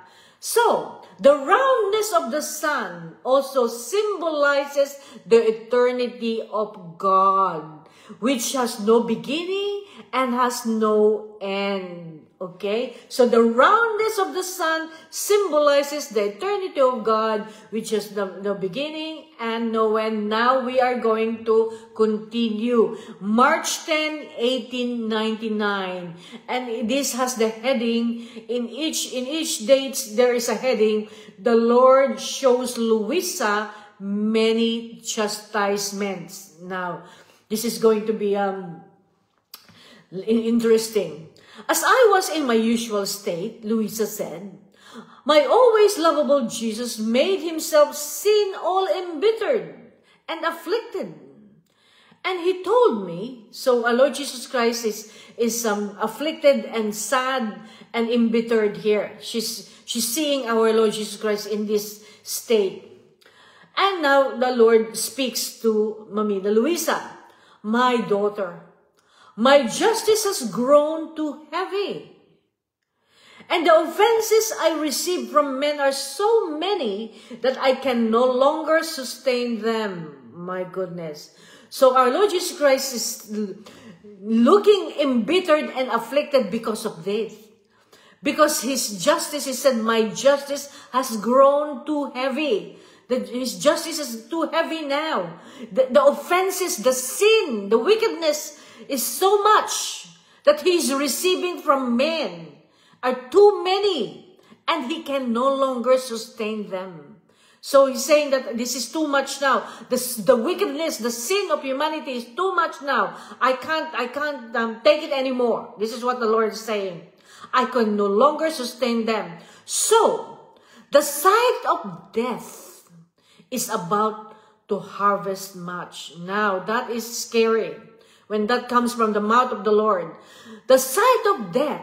So the roundness of the sun also symbolizes the eternity of God, which has no beginning and has no end. Okay? So the roundness of the sun symbolizes the eternity of God, which is the beginning and no end. Now we are going to continue. March 10, 1899. And this has the heading. In each date, there is a heading. The Lord shows Luisa many chastisements. Now, this is going to be interesting. As I was in my usual state, Luisa said, my always lovable Jesus made himself sin all embittered and afflicted. And he told me, so our Lord Jesus Christ is afflicted and sad and embittered here. She's seeing our Lord Jesus Christ in this state. And now the Lord speaks to Mamita Luisa, my daughter, my justice has grown too heavy. And the offenses I receive from men are so many that I can no longer sustain them. My goodness. So our Lord Jesus Christ is looking embittered and afflicted because of this. Because his justice, he said, my justice has grown too heavy. His justice is too heavy now. The offenses, the sin, the wickedness is so much that he is receiving from men are too many, and he can no longer sustain them. So he's saying that this is too much now. The wickedness, the sin of humanity is too much now. I can't take it anymore. This is what the Lord is saying. I can no longer sustain them. So the sight of death is about to harvest much. Now that is scary when that comes from the mouth of the Lord. The sight of death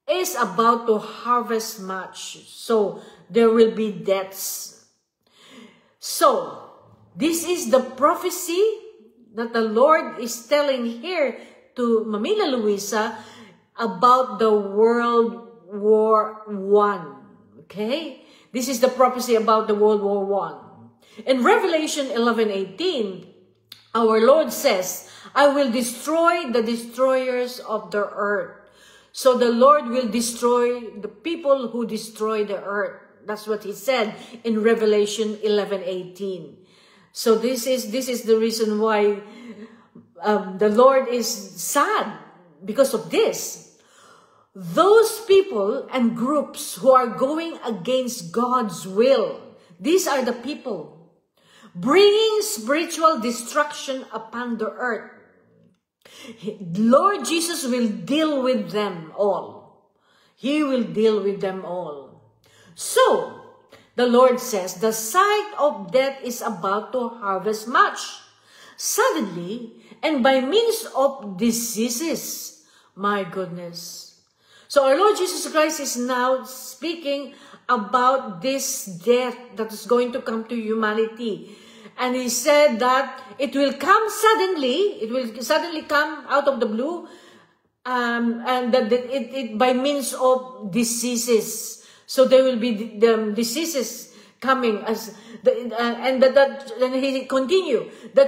is about to harvest much. So there will be deaths. So this is the prophecy that the Lord is telling here to Mamita Luisa about the World War I. Okay? This is the prophecy about the World War I. In Revelation 11:18, our Lord says, I will destroy the destroyers of the earth. So the Lord will destroy the people who destroy the earth. That's what he said in Revelation 11:18. So this is the reason why the Lord is sad because of this. Those people and groups who are going against God's will, these are the people bringing spiritual destruction upon the earth. Lord Jesus will deal with them all. He will deal with them all. So, the Lord says, the sight of death is about to harvest much. Suddenly, and by means of diseases. My goodness. So, our Lord Jesus Christ is now speaking about this death that is going to come to humanity. And he said that it will come suddenly. It will suddenly come out of the blue. And that it by means of diseases. So there will be the diseases coming as and he continue. The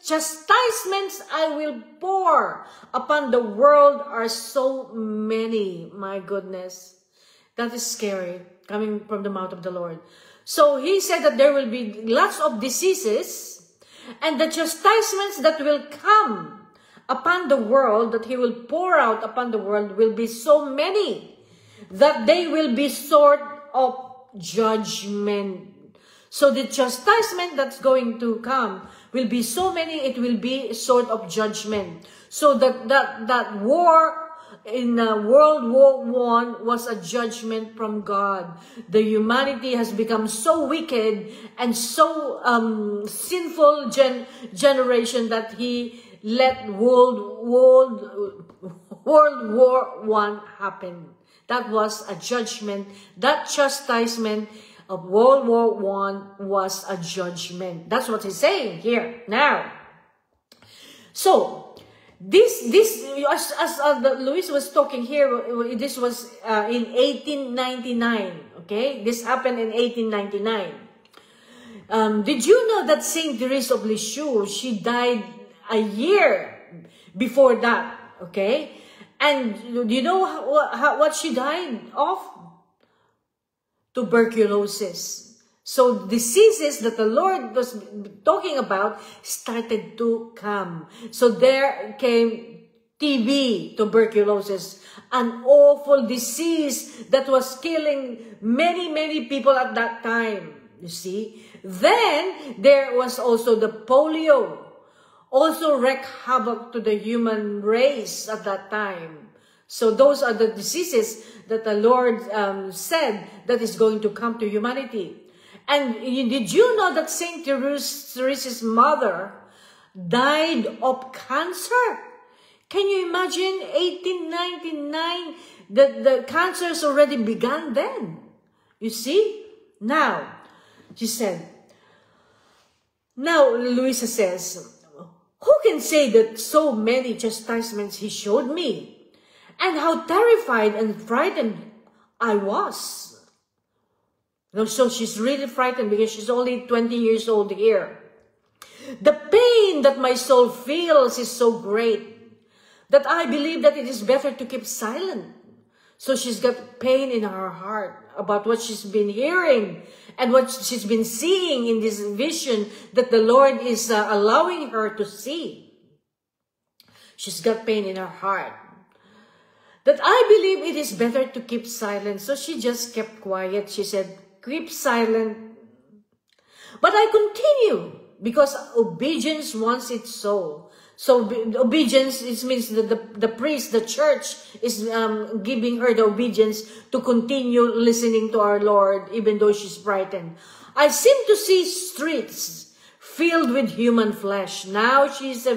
chastisements I will pour upon the world are so many. My goodness. That is scary coming from the mouth of the Lord. So he said that there will be lots of diseases, and the chastisements that will come upon the world, that he will pour out upon the world, will be so many that they will be sort of judgment. So the chastisement that's going to come will be so many, it will be sort of judgment. So that war in World War I was a judgment from God. The humanity has become so wicked and so sinful generation that he let World War I happen. That was a judgment. That chastisement of World War I was a judgment. That's what he's saying here now. So this as Luis was talking here, this was in 1899. Okay, this happened in 1899. Did you know that Saint Therese of Lisieux, she died a year before that? Okay, And do you know what she died of? Tuberculosis. So diseases that the Lord was talking about started to come. So there came TB, tuberculosis, an awful disease that was killing many, many people at that time. You see? Then there was also the polio, also wreaked havoc to the human race at that time. So those are the diseases that the Lord said that is going to come to humanity. And did you know that Saint Teresa's mother died of cancer? Can you imagine 1899? The cancers already began then. You see? Now, she said, now Luisa says, who can say that so many chastisements he showed me, and how terrified and frightened I was? So she's really frightened because she's only 20 years old here. The pain that my soul feels is so great that I believe that it is better to keep silent. So she's got pain in her heart about what she's been hearing and what she's been seeing in this vision that the Lord is allowing her to see. She's got pain in her heart. That I believe it is better to keep silent. So she just kept quiet. She said, keep silent. But I continue because obedience wants it so. So obedience, it means that the priest, the church is giving her the obedience to continue listening to our Lord, even though she's frightened. I seem to see streets filled with human flesh. Now she's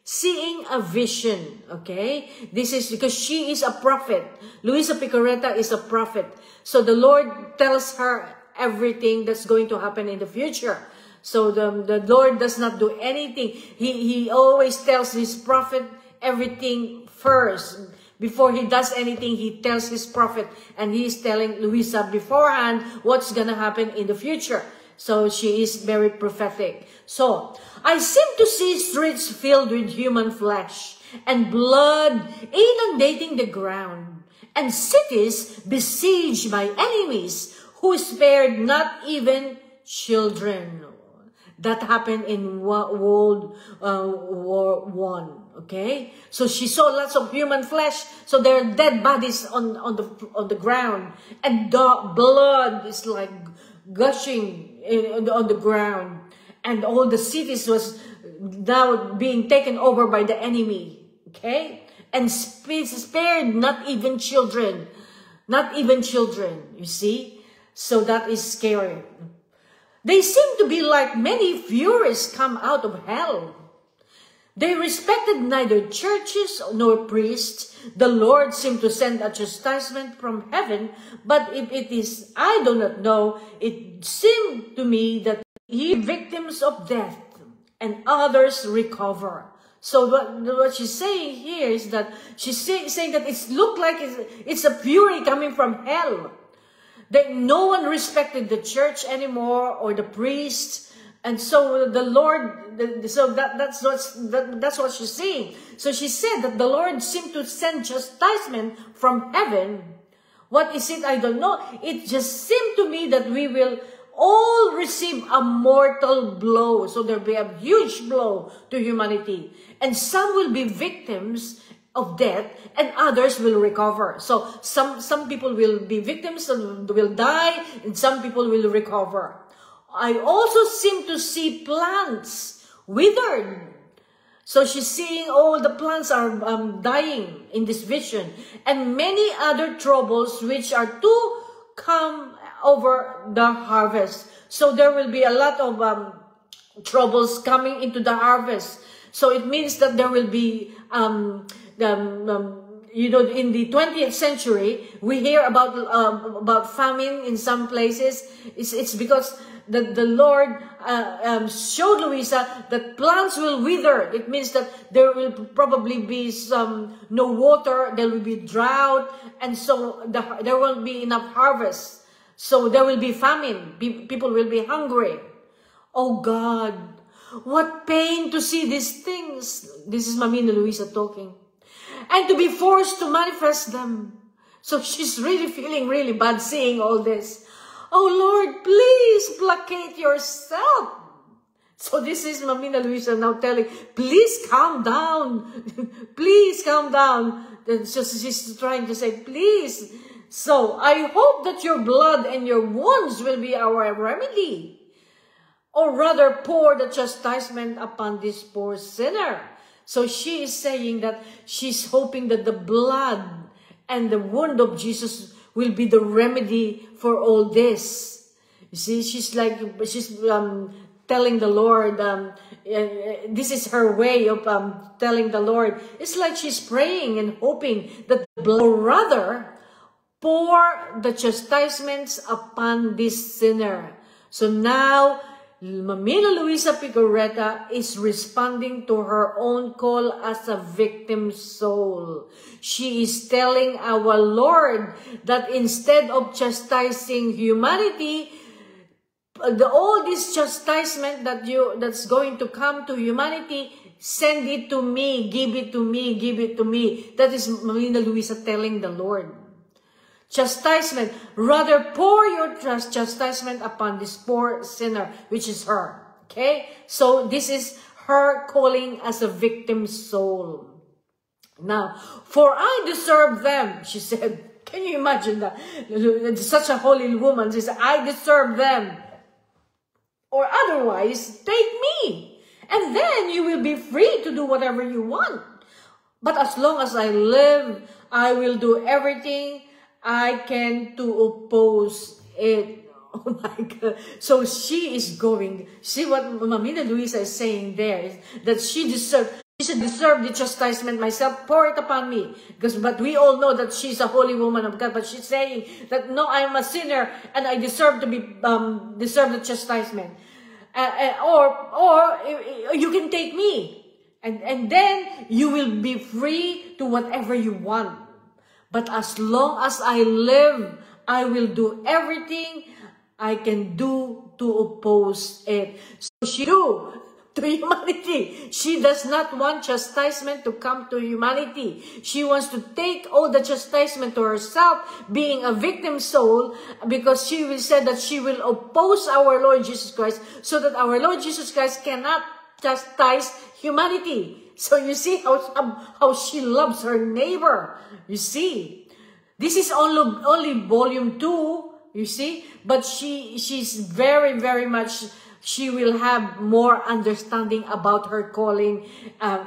seeing a vision, okay? This is because she is a prophet. Luisa Picarreta is a prophet. So the Lord tells her everything that's going to happen in the future. So the Lord does not do anything. He always tells his prophet everything first. Before he does anything, he tells his prophet. And he is telling Luisa beforehand what's going to happen in the future. So she is very prophetic. So, I seem to see streets filled with human flesh and blood inundating the ground, and cities besieged by enemies who spared not even children. That happened in World War I. Okay, so she saw lots of human flesh. So there are dead bodies on the ground, and the blood is like gushing on the ground, and all the cities was now being taken over by the enemy. Okay, and spared not even children, not even children. You see, so that is scary. They seem to be like many furies come out of hell. They respected neither churches nor priests. The Lord seemed to send a chastisement from heaven, but if it is, I do not know, it seemed to me that ye victims of death and others recover. So what she's saying here is that she's saying that it looked like it's a fury coming from hell. That no one respected the church anymore or the priest, and so the Lord. So that's what she's saying. So she said that the Lord seemed to send chastisement from heaven. What is it? I don't know. It just seemed to me that we will all receive a mortal blow. So there will be a huge blow to humanity, and some will be victims of death, and others will recover. So some people will be victims and will die, and some people will recover. I also seem to see plants withered. So she's seeing all the plants are dying in this vision, and many other troubles which are to come over the harvest. So there will be a lot of troubles coming into the harvest. So it means that there will be you know, in the 20th century, we hear about famine in some places. It's because the Lord showed Luisa that plants will wither. It means that there will probably be no water, there will be drought, and so there won't be enough harvest. So there will be famine. People will be hungry. Oh God, what pain to see these things. This is Mamina Luisa talking. and to be forced to manifest them. So she's really feeling really bad seeing all this. Oh Lord, please placate yourself. So this is Mamina Luisa now telling, please calm down. Please calm down. Then she's trying to say, please. So I hope that your blood and your wounds will be our remedy. Or rather, pour the chastisement upon this poor sinner. So she is saying that she's hoping that the blood and the wound of Jesus will be the remedy for all this. You see, she's telling the Lord, this is her way of telling the Lord. It's like she's praying and hoping that the blood, or rather, pour the chastisements upon this sinner. So now, Mamina Luisa Picoreta is responding to her own call as a victim soul. She is telling our Lord that instead of chastising humanity, all this chastisement that's going to come to humanity, send it to me, give it to me, give it to me. That is Mamina Luisa telling the Lord. Chastisement, rather pour your chastisement upon this poor sinner, which is her. Okay? So this is her calling as a victim soul. Now, for I deserve them, she said. Can you imagine that? Such a holy woman, she said, I deserve them. Or otherwise, take me. And then you will be free to do whatever you want. But as long as I live, I will do everything I can to oppose it. Oh my God. So she is going. See what Mamina Luisa is saying there is that she deserved the chastisement myself. Pour it upon me. But we all know that she's a holy woman of God. But she's saying that no, I'm a sinner and I deserve to be deserve the chastisement. Or you can take me, and then you will be free to whatever you want. But as long as I live, I will do everything I can do to oppose it. So she do to humanity. She does not want chastisement to come to humanity. She wants to take all the chastisement to herself, being a victim soul, because she will say that she will oppose our Lord Jesus Christ, so that our Lord Jesus Christ cannot chastise humanity. So you see how she loves her neighbor. You see, this is only volume 2. You see, but she's very, very much. She will have more understanding about her calling as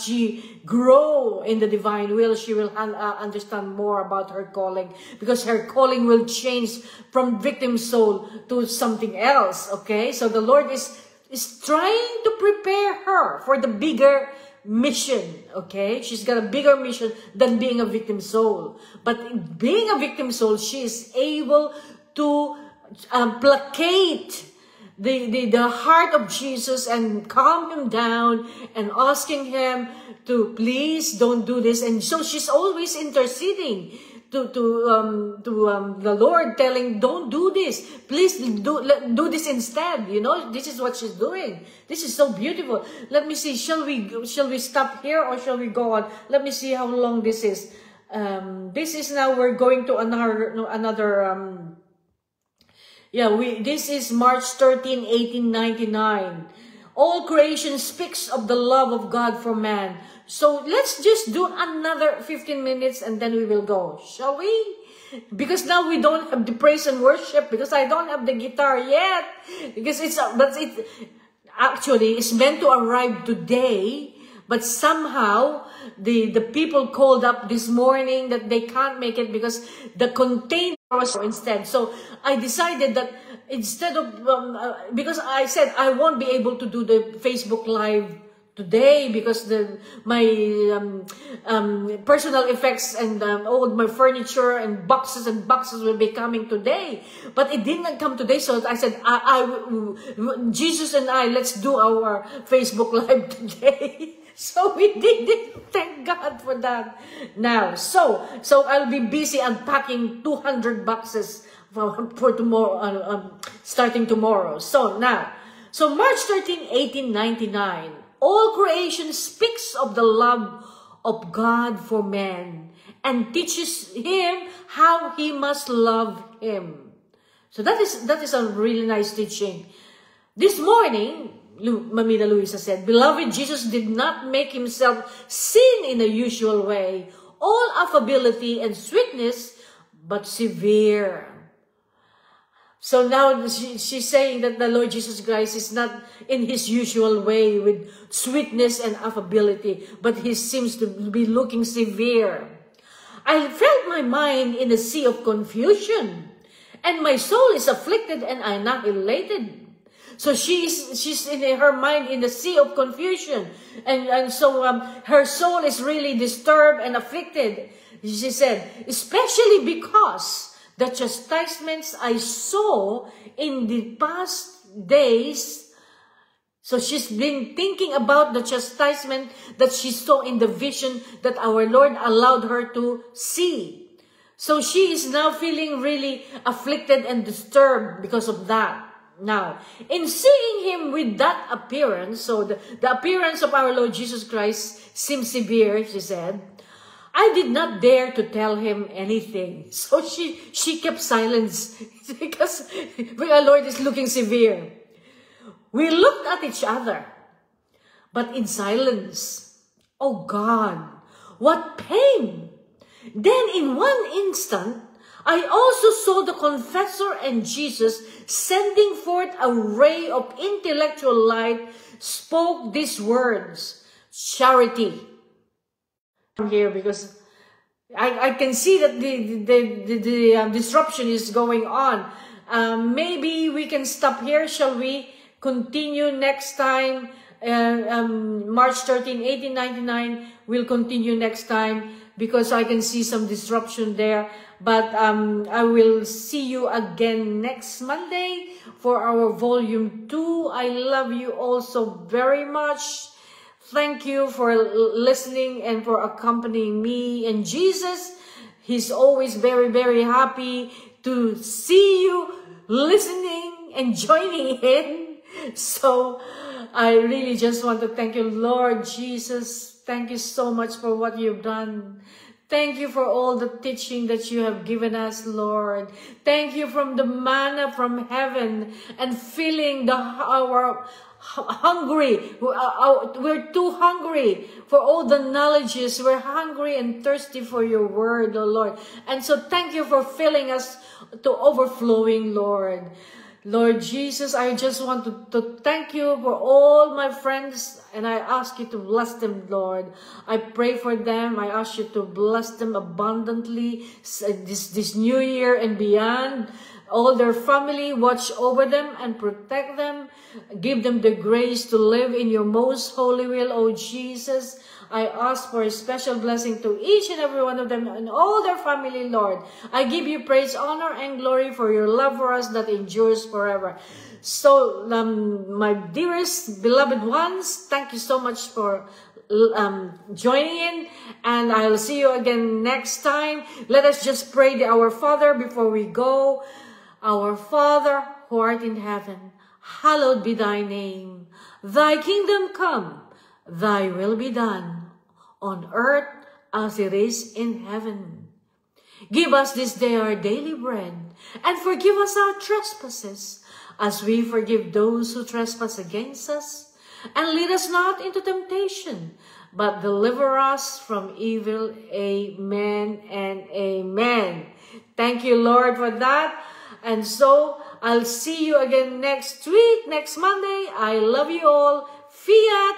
she grow in the divine will, she will understand more about her calling, because her calling will change from victim soul to something else. Okay, so the Lord is trying to prepare her for the bigger mission. Okay, she's got a bigger mission than being a victim soul. But being a victim soul, she is able to placate the heart of Jesus and calm him down and asking him to please don't do this. And so she's always interceding to the Lord, telling, don't do this, please do this instead. You know, this is what she's doing. This is so beautiful. Let me see, shall we stop here or shall we go on? Let me see how long this is. This is now, we're going to another this is March 13, 1899. All creation speaks of the love of God for man. So let's just do another 15 minutes and then we will go. Shall we? Because now we don't have the praise and worship, because I don't have the guitar yet. Because actually it's meant to arrive today, but somehow the people called up this morning that they can't make it because the container was instead. So I decided that instead of, because I said I won't be able to do the Facebook Live today because my personal effects and all my furniture and boxes will be coming today. But it didn't come today, so I said, Jesus and I, let's do our Facebook Live today. So we did it. Thank God for that. Now, so I'll be busy unpacking 200 boxes for tomorrow, starting tomorrow. So March 13, 1899. All creation speaks of the love of God for man and teaches him how he must love him. So that is a really nice teaching. This morning, Mamita Luisa said, "Beloved, Jesus did not make himself seen in the usual way, all affability and sweetness, but severe." So now she's saying that the Lord Jesus Christ is not in his usual way with sweetness and affability, but he seems to be looking severe. "I felt my mind in a sea of confusion, and my soul is afflicted and annihilated." So she's in her mind in the sea of confusion, and so her soul is really disturbed and afflicted. She said, "Especially because the chastisements I saw in the past days." So she's been thinking about the chastisement that she saw in the vision that our Lord allowed her to see. So she is now feeling really afflicted and disturbed because of that. Now, in seeing him with that appearance, so the appearance of our Lord Jesus Christ seems severe, she said, "I did not dare to tell him anything." So she kept silence because our Lord is looking severe. We looked at each other, but in silence. Oh God, what pain! Then in one instant, I also saw the confessor and Jesus sending forth a ray of intellectual light, spoke these words, "Charity." Here, because I can see that the disruption is going on. Maybe we can stop here. Shall we continue next time? March 13, 1899. We'll continue next time because I can see some disruption there. But I will see you again next Monday for our volume 2. I love you all so very much. Thank you for listening and for accompanying me. And Jesus, he's always very, very happy to see you listening and joining in. So I really just want to thank you, Lord Jesus. Thank you so much for what you've done. Thank you for all the teaching that you have given us, Lord. Thank you from the manna from heaven and filling our hungry. We're too hungry for all the knowledges. We're hungry and thirsty for your word, oh Lord. And so thank you for filling us to overflowing, Lord. Lord Jesus, I just want to thank you for all my friends, and I ask you to bless them, Lord. I pray for them. I ask you to bless them abundantly this new year and beyond. All their family, watch over them and protect them. Give them the grace to live in your most holy will, oh Jesus. I ask for a special blessing to each and every one of them and all their family, Lord. I give you praise, honor, and glory for your love for us that endures forever. So, my dearest, beloved ones, thank you so much for joining in, and I'll see you again next time. Let us just pray the Our Father before we go. Our Father, who art in heaven, hallowed be thy name. Thy kingdom come, thy will be done, on earth as it is in heaven. Give us this day our daily bread, and forgive us our trespasses, as we forgive those who trespass against us. And lead us not into temptation, but deliver us from evil. Amen and amen. Thank you, Lord, for that. And so, I'll see you again next week, next Monday. I love you all. Fiat.